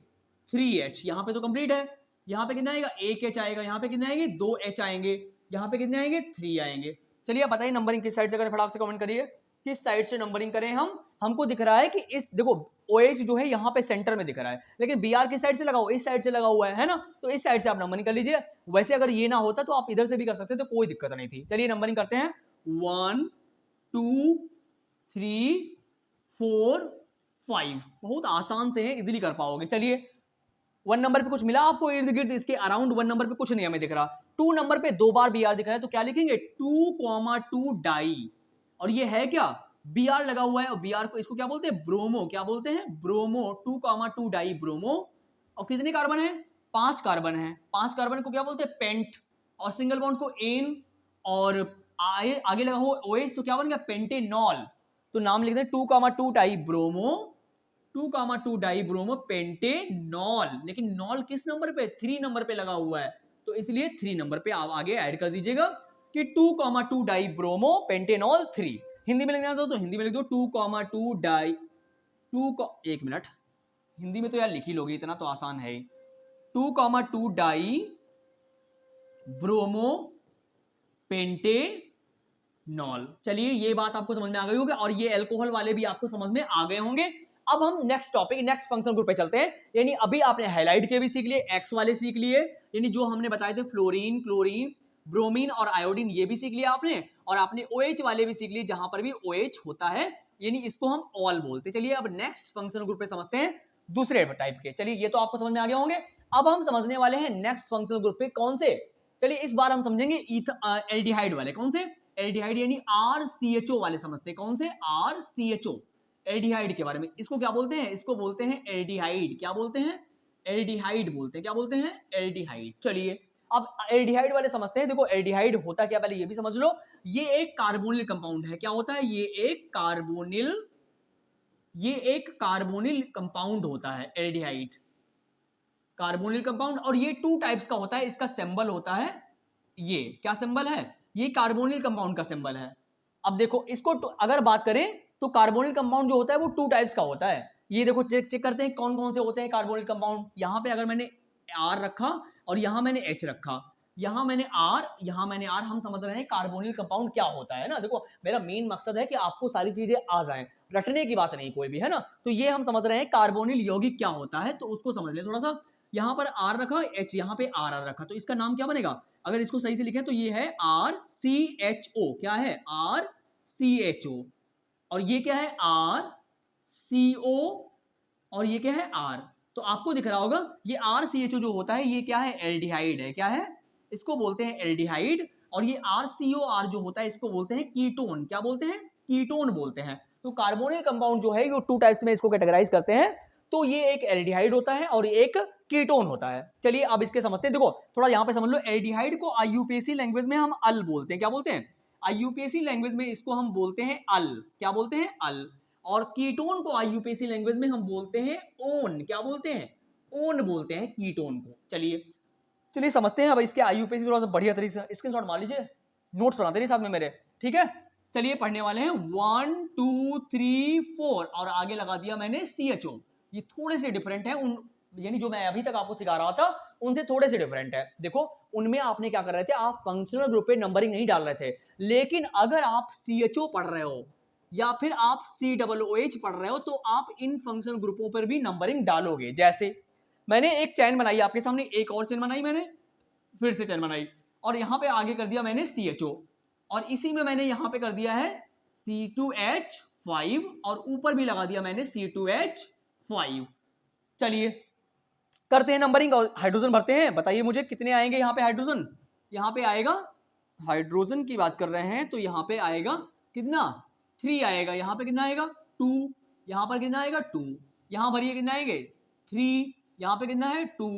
3H, यहां पे तो कंप्लीट है, यहां पे कितना आएगा, 1 H आएगा, यहां पे कितने आएंगे, 2 H आएंगे, यहां पे कितने आएंगे, 3 आएंगे। चलिए बताइए नंबरिंग किस साइड से करें, फटाक से कमेंट करिए, किस साइड से नंबरिंग करें हम। हमको दिख रहा है कि इस, देखो OH जो है यहाँ पे सेंटर में दिख रहा है, लेकिन Br किस साइड से लगा हुआ, इस साइड से लगा हुआ है ना, तो इस साइड से आप नंबरिंग कर लीजिए। वैसे अगर ये ना होता तो आप इधर से भी कर सकते, तो कोई दिक्कत नहीं थी। चलिए नंबरिंग करते हैं, 1 2 3 4 5, बहुत आसान से है, इजीली कर पाओगे। चलिए 1 नंबर पे कुछ मिला आपको इर्द गिर्द, इसके अराउंड 1 नंबर पे कुछ नहीं हमें दिख रहा। 2 नंबर पे 2 बार Br दिख रहा है, तो क्या लिखेंगे, 2,2 डाई, और ये है क्या, Br लगा हुआ है, और Br को इसको क्या बोलते हैं, ब्रोमो, क्या बोलते हैं, ब्रोमो, 2,2 डाई ब्रोमो। और कितने कार्बन है, 5 कार्बन है, 5 कार्बन को क्या बोलते हैं, पेंट, और सिंगल बॉन्ड को एन, और आगे लगा हुआ OH, तो क्या बन गया, पेंटेनॉल। तो नाम लिखते हैं 2,2 die bromo, 2,2 die bromo pentanol. लेकिन नॉल किस नंबर पे, 3 नंबर पे लगा हुआ है, तो इसलिए 3 नंबर पे आप आगे ऐड कर दीजिएगा कि 2,2 डाई ब्रोमो पेंटेनॉल 3। हिंदी में लिखना तो हिंदी में लिख दो 2,2 डाई, 1 मिनट, हिंदी में तो यार लिख ही लोगे, इतना तो आसान है। 2,2 डाई ब्रोमो पेंटेनॉल। चलिए ये बात आपको समझ में आ गई होगी, और ये एल्कोहल वाले भी आपको समझ में आ गए होंगे। अब हम next topic, next function group पे चलते हैं। यानी अभी आपने हाइलाइट के भी सीख लिए, एक्स वाले सीख लिए, यानी जो हमने बताए थे फ्लोरीन, क्लोरीन, ब्रोमीन और आयोडीन, ये भी सीख लिया आपने, और आपने OH वाले भी सीख लिए, जहां पर भी OH होता है, यानी इसको हम ऑल बोलते हैं। चलिए अब नेक्स्ट फंक्शनल ग्रुप पे समझते हैं दूसरे टाइप के। चलिए ये तो आपको समझ में आ गए होंगे। अब हम समझने वाले हैं नेक्स्ट फंक्शनल ग्रुप पे, कौन से, चलिए इस बार हम समझेंगे एल्डिहाइड वाले। कौन से, एल्डिहाइड यानी RCHO वाले समझते हैं। कौन से, RCHO, एल्डिहाइड के बारे में। इसको क्या बोलते हैं, इसको बोलते हैं एल्डिहाइड। क्या बोलते हैं, एल्डिहाइड बोलते हैं। क्या बोलते हैं, एल्डिहाइड। चलिए अब एल्डिहाइड वाले समझते हैं। देखो एल्डिहाइड होता क्या, पहले ये भी समझ लो, ये एक कार्बोनिल कंपाउंड है। क्या होता है, ये एक कार्बोनिल कंपाउंड होता है एल्डिहाइड, कार्बोनिल कंपाउंड। और ये 2 टाइप्स का होता है, इसका सिंबल होता है, ये क्या सिंबल है, ये कार्बोनिल कंपाउंड का सिंबल है। अब देखो इसको अगर बात करें तो कार्बोनिल कंपाउंड जो होता है वो 2 टाइप्स का होता है। ये देखो चेक करते हैं कौन कौन से होते हैं कार्बोनिल कंपाउंड। यहां पे अगर मैंने R रखा और यहां मैंने H रखा, यहां मैंने R, यहां मैंने R, हम समझ रहे हैं कार्बोनिल कंपाउंड क्या होता है ना। देखो मेरा मेन मकसद है कि आपको सारी चीजें आ जाएं, रटने की बात नहीं कोई भी, है ना। तो ये हम समझ रहे हैं कार्बोनिल यौगिक क्या होता है, तो उसको समझ ले थोड़ा सा। यहां पर R रखा, H यहां पे R रखा, तो इसका नाम क्या बनेगा, अगर इसको सही से लिखें तो ये है RCHO। क्या है, RCHO, और ये क्या है, RCO, और ये क्या है, R। तो आपको दिख रहा होगा ये RCHO जो होता है ये क्या है, एल्डिहाइड है। क्या है, इसको बोलते हैं एल्डिहाइड। और ये RCOR जो होता है इसको बोलते हैं कीटोन। क्या बोलते हैं, कीटोन बोलते हैं। तो कार्बोनिल कंपाउंड जो है ये 2 टाइप्स में इसको कैटेगराइज करते हैं। तो ये एक एल्डिहाइड होता है और एक कीटोन होता है। चलिए अब इसके समझते हैं। देखो थोड़ा यहां पे समझ लो, एल्डिहाइड को आईयूपीएसी लैंग्वेज में हम अल बोलते हैं। क्या बोलते हैं? आईयूपीएसी लैंग्वेज में इसको हम बोलते हैं अल। क्या बोलते हैं? अल। और कीटोन को आईयूपीएसी लैंग्वेज में हम बोलते हैं ओन। क्या बोलते हैं? ओन बोलते हैं कीटोन को। चलिए चलिए समझते हैं अब इसके आईयूपीएसी थोड़ा सा बढ़िया तरीके से। स्क्रीनशॉट मार लीजिए, नोट्स बनाते नहीं साथ में मेरे, ठीक है। चलिए पढ़ने वाले हैं 1 2 3 4 और आगे लगा दिया मैंने CHO। ये थोड़े से डिफरेंट है उन, यानी जो मैं अभी तक आपको सिखा रहा था उनसे थोड़े से डिफरेंट है। देखो उनमें आपने क्या कर रहे थे, आप फंक्शनल ग्रुप पे नंबरिंग नहीं डाल रहे थे, लेकिन अगर आप CHO पढ़ रहे हो या फिर आप COOH पढ़ रहे हो तो आप इन फंक्शनल ग्रुपों पर भी नंबरिंग डालोगे। जैसे मैंने एक चैन बनाई आपके सामने, एक और चैन बनाई मैंने, फिर से चैन बनाई और यहां पे आगे कर दिया मैंने CHO और इसी में मैंने यहां पे कर दिया है C2H5 और ऊपर भी लगा दिया मैंने C2H5। चलिए करते हैं नंबरिंग और हाइड्रोजन भरते हैं। बताइए मुझे कितने आएंगे यहाँ पे हाइड्रोजन? यहाँ पे आएगा, हाइड्रोजन की बात कर रहे हैं तो यहाँ पे आएगा कितना? 3 आएगा। यहाँ पे कितना आएगा? 2। यहाँ पर कितना आएगा? 2। यहाँ भरिए कितना आएंगे? 3। यहाँ पे कितना है? 2।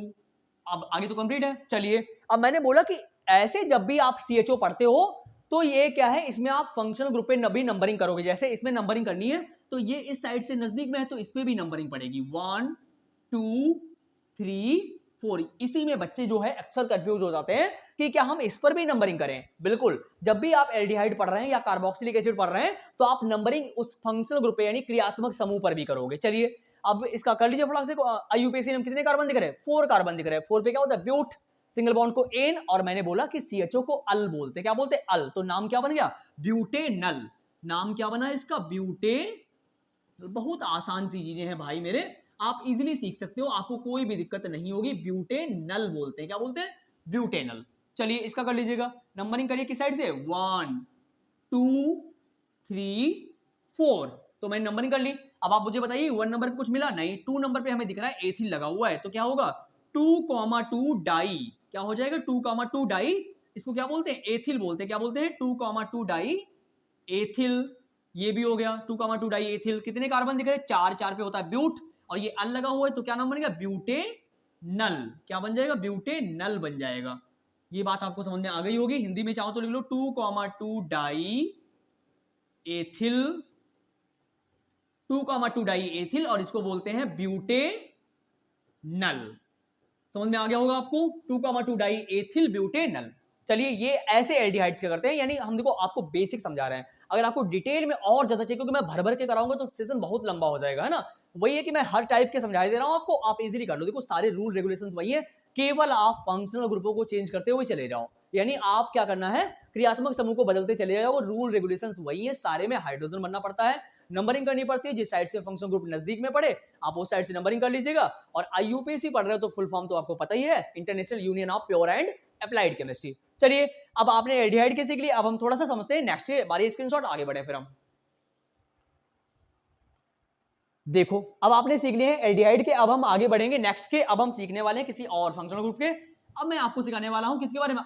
अब आगे तो कंप्लीट है। चलिए अब मैंने बोला कि ऐसे जब भी आप CHO पढ़ते हो तो ये क्या है, इसमें आप फंक्शनल ग्रुप पे भी नंबरिंग करोगे। जैसे इसमें नंबरिंग करनी है तो ये इस साइड से नजदीक में है तो इसमें भी नंबरिंग पड़ेगी 1 2 3 4। इसी में बच्चे जो है अक्सर कंफ्यूज हो जाते हैं कि क्या हम इस पर भी नंबरिंग करें। बिल्कुल, जब भी आप एल्डिहाइड पढ़ रहे हैं या कार्बोक्सिलिक एसिड पढ़ रहे हैं तो आप नंबरिंग उस फंक्शनल ग्रुप पे यानी क्रियात्मक समूह पर भी करोगे। चलिए अब इसका कर लीजिए फटाक से। आईयूपीएसी में कितने कार्बन दिख रहे हैं? 4 कार्बन दिख रहे हैं। 4 पे क्या होता है? ब्यूट। सिंगल बॉन्ड को एन और मैंने बोला कि CHO को अल बोलते हैं। क्या बोलते हैं? अल। तो नाम क्या बन गया? ब्यूटेनल। नाम क्या बना इसका? ब्यूटे। बहुत आसान सी चीजें हैं भाई मेरे, आप इजीली सीख सकते हो, आपको कोई भी दिक्कत नहीं होगी। ब्यूटेनल बोलते हैं। क्या बोलते हैं? ब्यूटेनल। चलिए इसका कर लीजिएगा, नंबरिंग करिए किस साइड से? 1 2 3 4। तो मैंने नंबरिंग कर ली। अब आप मुझे बताइए 1 नंबर पे कुछ मिला नहीं, 2 नंबर पे हमें दिख रहा है एथिल लगा हुआ है तो क्या होगा? 2,2 डाई। क्या हो जाएगा? 2,2 डाई। इसको क्या बोलते हैं? एथिल बोलते हैं। क्या बोलते हैं? 2,2 डाई एथिल। ये भी हो गया 2,2 डाई एथिल। कितने कार्बन दिख रहे हैं? 4। 4 पे होता है ब्यूट और ये अल लगा हुआ है तो क्या नाम बनेगा? ब्यूटेनल। क्या बन जाएगा? ब्यूटेनल बन जाएगा। ये बात आपको समझ में आ गई होगी। हिंदी में चाहो तो लिख लो 2,2 डाई एथिल, 2,2 डाई एथिल और इसको बोलते हैं ब्यूटेनल। समझ में आ गया होगा आपको? 2,2 डाई एथिल ब्यूटेनल। चलिए ये ऐसे एल्डिहाइड्स क्या करते हैं, यानी हम देखो आपको बेसिक समझा रहे हैं। अगर आपको डिटेल में और ज्यादा चाहिए, क्योंकि मैं भर भर के कराऊंगा तो सेशन बहुत लंबा हो जाएगा, है ना। वही है कि मैं हर टाइप के समझा दे रहा हूं आपको, आप इजीली कर लो। देखो सारे रूल रेगुलेशंस वही है, केवल आप फंक्शनल ग्रुपों को चेंज करते हुए चले जाओ। यानी आप क्या करना है, क्रियात्मक समूह को बदलते चले जाओ। रूल रेगुलेशंस वही है, सारे में हाइड्रोजन बनना पड़ता है, नंबरिंग करनी पड़ती है। जिस साइड से फंक्शनल ग्रुप नजदीक में पड़े आप उस साइड से नंबरिंग कर लीजिएगा। और आईयूपीएसी पढ़ रहे हो तो फुल फॉर्म तो आपको पता ही है, international union of pure and applied chemistry. चलिए अब आपने एल्डिहाइड के सीख लिया, अब हम थोड़ा सा समझते हैं नेक्स्ट के बारे। स्क्रीनशॉट आगे बढ़े फिर हम देखो, अब आपने सीख लिए हैं एल्डिहाइड के, अब हम आगे बढ़ेंगे नेक्स्ट के। अब हम सीखने वाले हैं किसी और फंक्शनल ग्रुप के। अब मैं आपको सिखाने वाला हूं किसके बारे में?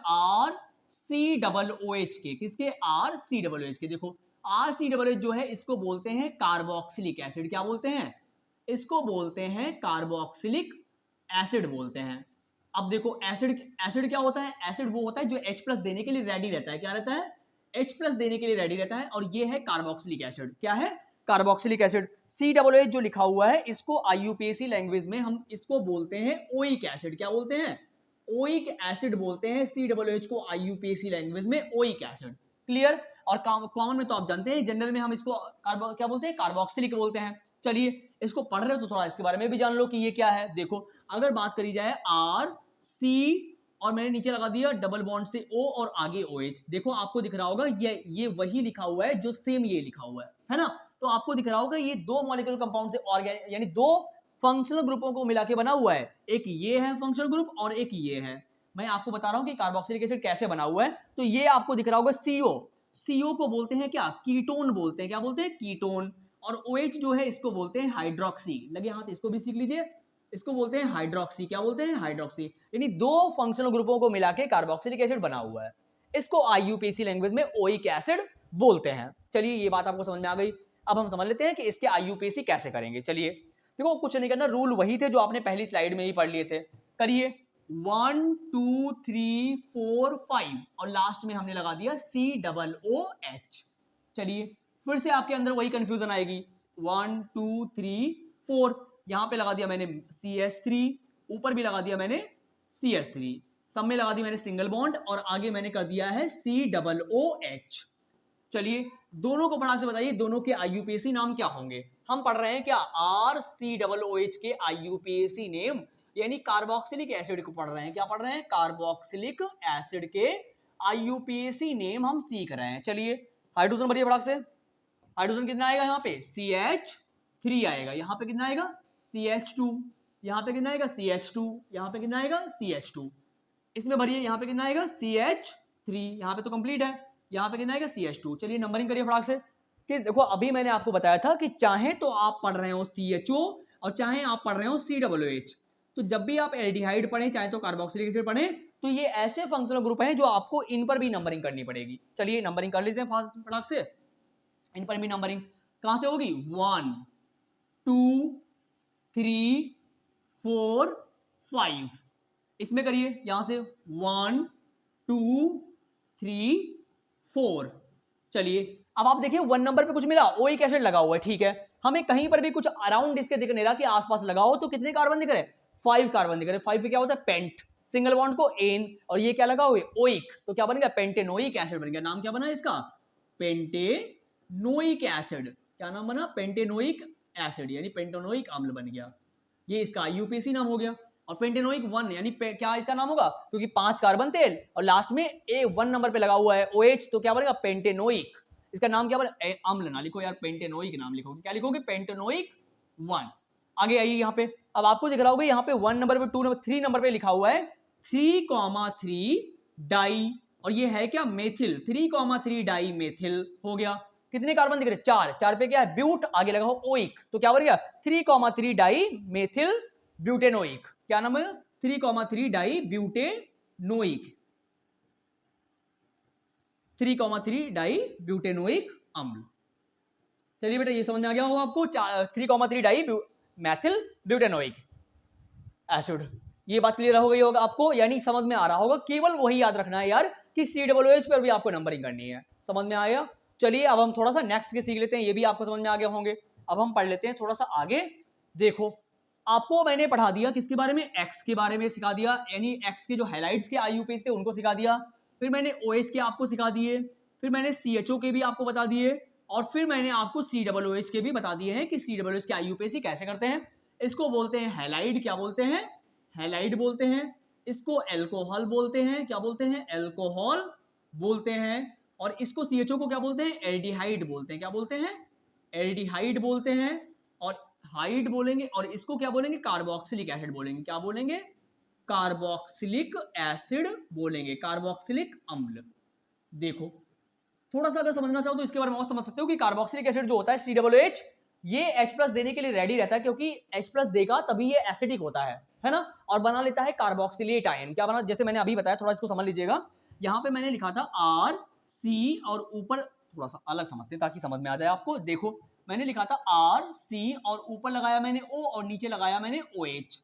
RCOOH के। किसके? RCOOH के। देखो RCOOH जो है इसको बोलते हैं कार्बोक्सिलिक एसिड। क्या बोलते हैं? इसको बोलते हैं कार्बोक्सिलिक एसिड बोलते हैं। अब देखो एसिड, एसिड क्या होता है? एसिड वो होता है जो H+ देने के लिए रेडी रहता है। क्या रहता है? H+ देने के लिए रेडी रहता है और ये है कार्बोक्सिलिक एसिड। क्या है? Carboxylic acid. COOH जो लिखा हुआ है इसको आईयूपीएसी लैंग्वेज में हम इसको बोलते हैं ओइक एसिड। क्या बोलते हैं? ओइक एसिड बोलते हैं COOH को आईयूपीएसी लैंग्वेज में ओइक एसिड। क्लियर? और कॉमन में तो आप जानते हैं, जनरल में हम इसको क्या बोलते हैं? कार्बोक्सिलिक बोलते हैं। चलिए इसको पढ़ रहे हो तो थोड़ा इसके बारे में भी जान लो कि ये क्या है। देखो अगर बात करी जाए RC और मैंने नीचे लगा दिया डबल बॉन्ड से O और आगे OH। देखो आपको दिख रहा होगा ये वही लिखा हुआ है जो सेम ये लिखा हुआ है ना। तो आपको दिख रहा होगा ये 2 मॉलिक्यूलर कंपाउंड से ऑर्गेनिक यानी 2 फंक्शनल ग्रुपों को मिला के बना हुआ है। एक ये है फंक्शनल ग्रुप और एक ये है। मैं आपको बता रहा हूं कि कार्बोक्सिलिक एसिड कैसे बना हुआ है। तो ये आपको दिख रहा होगा CO। CO को बोलते हैं क्या? कीटोन बोलते हैं। क्या बोलते हैं? कीटोन। और OH जो है इसको बोलते हैं हाइड्रोक्सी। लगे हाथ, इसको भी सीख लीजिए। इसको बोलते हैं हाइड्रोक्सी। क्या बोलते हैं? हाइड्रोक्सी। यानी 2 फंक्शनल ग्रुपों को मिला के कार्बोक्सिलिक एसिड बना हुआ है। इसको आईयूपीएसी लैंग्वेज में ओइक एसिड बोलते हैं। चलिए ये बात आपको समझ में आ गई। अब हम समझ लेते हैं कि इसके आईयूपीएसी कैसे करेंगे। चलिए देखो कुछ नहीं करना, रूल वही थे जो आपने पहली स्लाइड में ही पढ़ लिए थे। करिए 1 2 3 4 5 और लास्ट में हमने लगा दिया COOH। चलिए फिर से आपके अंदर वही कंफ्यूजन आएगी। 1 2 3 4 यहां पे लगा दिया मैंने CH3, ऊपर भी लगा दिया मैंने CH3, सब में लगा दी मैंने सिंगल बॉन्ड और आगे मैंने कर दिया है COOH। चलिए दोनों को पढ़ा से बताइए, दोनों के IUPAC नाम क्या होंगे। हम पढ़ रहे हैं क्या RCOOH के IUPAC नेम, यानी कार्बोक्सिलिक एसिड को पढ़ रहे हैं। क्या पढ़ रहे हैं? कार्बोक्सिलिक एसिड के IUPAC नेम हम सीख रहे हैं। चलिए हाइड्रोजन बढ़िया फटाक से। हाइड्रोजन कितना आएगा यहाँ पे? CH3 आएगा। यहाँ पे कितना आएगा? CH2। यहाँ पे कितना आएगा? CH2। यहाँ पे कितना आएगा? CH2। इसमें भरिए, यहाँ पे कितना आएगा? CH3। यहाँ पे तो कंप्लीट है। यहाँ पे कितना आएगा? CH2। चलिए नंबरिंग करिए फटाक से। कि देखो अभी मैंने आपको बताया था कि चाहे तो आप पढ़ रहे हो CHO और चाहे आप पढ़ रहे हो COOH, तो जब भी आप एल्डिहाइड पढ़ें चाहे तो कार्बोक्सिलिक एसिड पढ़ें, तो ये ऐसे फंक्शनल ग्रुप हैं जो आपको इन पर भी नंबरिंग करनी पड़ेगी। चलिए नंबरिंग कर लेते हैं फटाक से। इन पर भी नंबरिंग कहां से होगी? 1 2 3 4 5। इसमें करिए यहां से 1 2 3 4। चलिए अब आप देखिए 1 नंबर पे कुछ मिला, ओइक एसिड लगा हुआ है, ठीक है। हमें कहीं पर भी कुछ अराउंड इसके दिख नहीं रहा कि आसपास लगाओ, तो कितने कार्बन दिख रहे? 5 कार्बन दिख रहे। 5 पे क्या होता है? पेंट, सिंगल बॉन्ड को एन, और ये क्या लगा हुआ है? ओइक, तो क्या बन गया? पेंटेनोइक एसिड बन गया। नाम क्या बना इसका? Pentanoic acid. क्या नाम बना? पेंटेनोइक एसिड, यानी पेंटेनोइक अम्ल बन गया। ये इसका IUPAC नाम हो गया। और पेंटेनोइक 1 यानी क्या इसका नाम होगा? क्योंकि 5 कार्बन तेल और लास्ट में A1 नंबर पे लगा हुआ है OH, तो क्या बनेगा? पेंटेनोइक। इसका नाम क्या बने? अम्ल ना लिखो यार, पेंटेनोइक नाम लिखोगे। क्या लिखोगे? पेंटेनोइक 1। आगे आइए यहाँ पे। अब आपको दिख रहा होगा यहाँ पे 1 नंबर पे 2 नंबर 3 नंबर पे लिखा हुआ है 3,3 डाई, और ये है क्या? मेथिल। 3,3 डाई मेथिल हो गया। कितने कार्बन दिख रहे? 4। 4 पे क्या है? ब्यूट, आगे लगा हो ओइक, तो क्या बन गया? 3,3 डाई मेथिल ब्यूटेनोइक। क्या नाम है? 3,3 डाई ब्यूटेनोइक। 3,3 डाई ब्यूटेनोइक अम्ल। चलिए बेटा ये समझ में आ गया होगा आपको। 3,3 डाई मैथिल ब्यूटेनोइक एसिड। ये बात क्लियर हो गई होगा आपको, यानी समझ में आ रहा होगा। केवल वही याद रखना है यार कि COOH पर भी आपको नंबरिंग करनी है। समझ में आया? चलिए अब हम थोड़ा सा नेक्स्ट के सीख लेते हैं, ये भी आपको समझ में आ गए होंगे। अब हम पढ़ लेते हैं थोड़ा सा आगे। देखो आपको मैंने पढ़ा दिया किसके बारे में? एक्स के बारे में सिखा दिया, यानी एक्स के जो हाइलाइट्स के IUPAC थे उनको सिखा दिया। फिर मैंने OH के आपको सिखा दिए, फिर मैंने CHO के भी आपको बता दिए, और फिर मैंने आपको COOH के भी बता दिए हैं कि COOH के IUPAC कैसे करते हैं। इसको बोलते हैं हैलाइड। क्या बोलते हैं? हैलाइड बोलते हैं। इसको एल्कोहल बोलते हैं। क्या बोलते हैं? एल्कोहल बोलते हैं। और इसको CHO को क्या बोलते हैं? एल्डिहाइड बोलते हैं। क्या बोलते हैं? एल्डिहाइड बोलते हैं, और हाइड बोलेंगे। और इसको क्या बोलेंगे? कार्बोक्सिलिक एसिड बोलेंगे। क्या बोलेंगे? कार्बोक्सिलिक एसिड बोलेंगे, कार्बोक्सिलिक अम्ल। देखो थोड़ा सा अगर समझना चाहो तो इसके बारे में और समझ सकते हो कि कार्बोक्सिलिक एसिड जो होता है COOH, ये H+ देने के लिए रेडी रहता है, क्योंकि H+ देगा तभी ये एसिडिक होता है ना, और बना लेता है कार्बोक्सिलेट आयन। क्या बना? जैसे मैंने अभी बताया, थोड़ा इसको समझ लीजिएगा। यहाँ पे मैंने लिखा था RC, और ऊपर थोड़ा सा अलग समझते हैं ताकि समझ में आ जाए आपको। देखो मैंने लिखा था RC और ऊपर लगाया मैंने O और नीचे लगाया मैंने OH।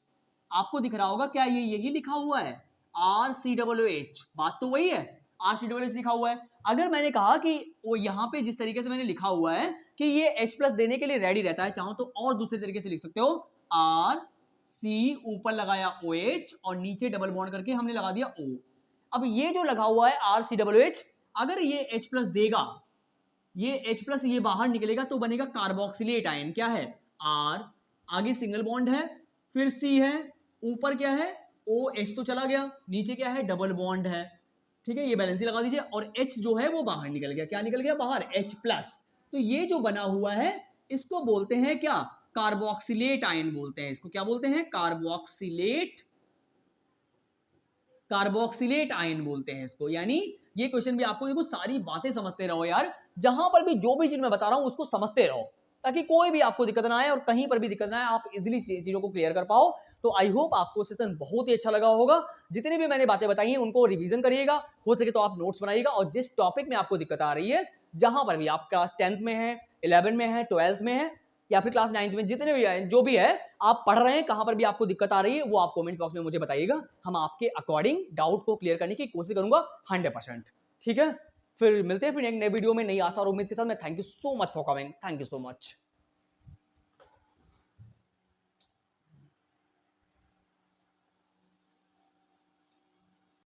आपको दिख रहा होगा क्या ये यही लिखा हुआ है? RCOOH। बात तो वही है, RCOOH लिखा हुआ है। अगर मैंने कहा कि वो यहाँ पे जिस तरीके से मैंने लिखा हुआ है कि ये H+ देने के लिए रेडी रहता है, चाहो तो और दूसरे तरीके से लिख सकते हो। RC ऊपर लगाया OH और नीचे डबल बॉन्ड करके हमने लगा दिया O। अब ये जो लगा हुआ है RCOOH, अगर ये H+ देगा, ये H+ ये बाहर निकलेगा तो बनेगा कार्बोक्सिलेट आयन। क्या है? R, आगे सिंगल बॉन्ड है, फिर C है, ऊपर क्या है? OH तो चला गया, नीचे क्या है? डबल बॉन्ड है। ठीक है, ये बैलेंस ही लगा दीजिए। और H जो है वो बाहर निकल गया। क्या निकल गया बाहर? H+। तो ये जो बना हुआ है इसको बोलते हैं क्या? कार्बोक्सिलेट आयन बोलते हैं इसको। क्या बोलते हैं? कार्बोक्सिलेट आयन बोलते हैं इसको। यानी ये क्वेश्चन भी आपको, देखो सारी बातें समझते रहो यार, जहां पर भी जो भी चीज मैं बता रहा हूं उसको समझते रहो, ताकि कोई भी आपको दिक्कत ना आए और कहीं पर भी दिक्कत ना आए, आप इजीली चीजों को क्लियर कर पाओ। तो आई होप आपको सेशन बहुत ही अच्छा लगा होगा। जितनी भी मैंने बातें बताई हैं उनको रिवीजन करिएगा, हो सके तो आप नोट्स बनाइएगा, और जिस टॉपिक में आपको दिक्कत आ रही है, जहां पर भी आप क्लास 10th में है, 11 में है, 12th में है, या फिर क्लास 9th में, जितने भी है, जो भी है आप पढ़ रहे हैं, कहां पर भी आपको दिक्कत आ रही है वो आप कमेंट बॉक्स में मुझे बताइएगा। हम आपके अकॉर्डिंग डाउट को क्लियर करने की कोशिश करूंगा 100%। ठीक है, फिर मिलते हैं फिर एक नए वीडियो में नई आशा और उम्मीद के साथ। मैं thank you so much for coming, thank you so much.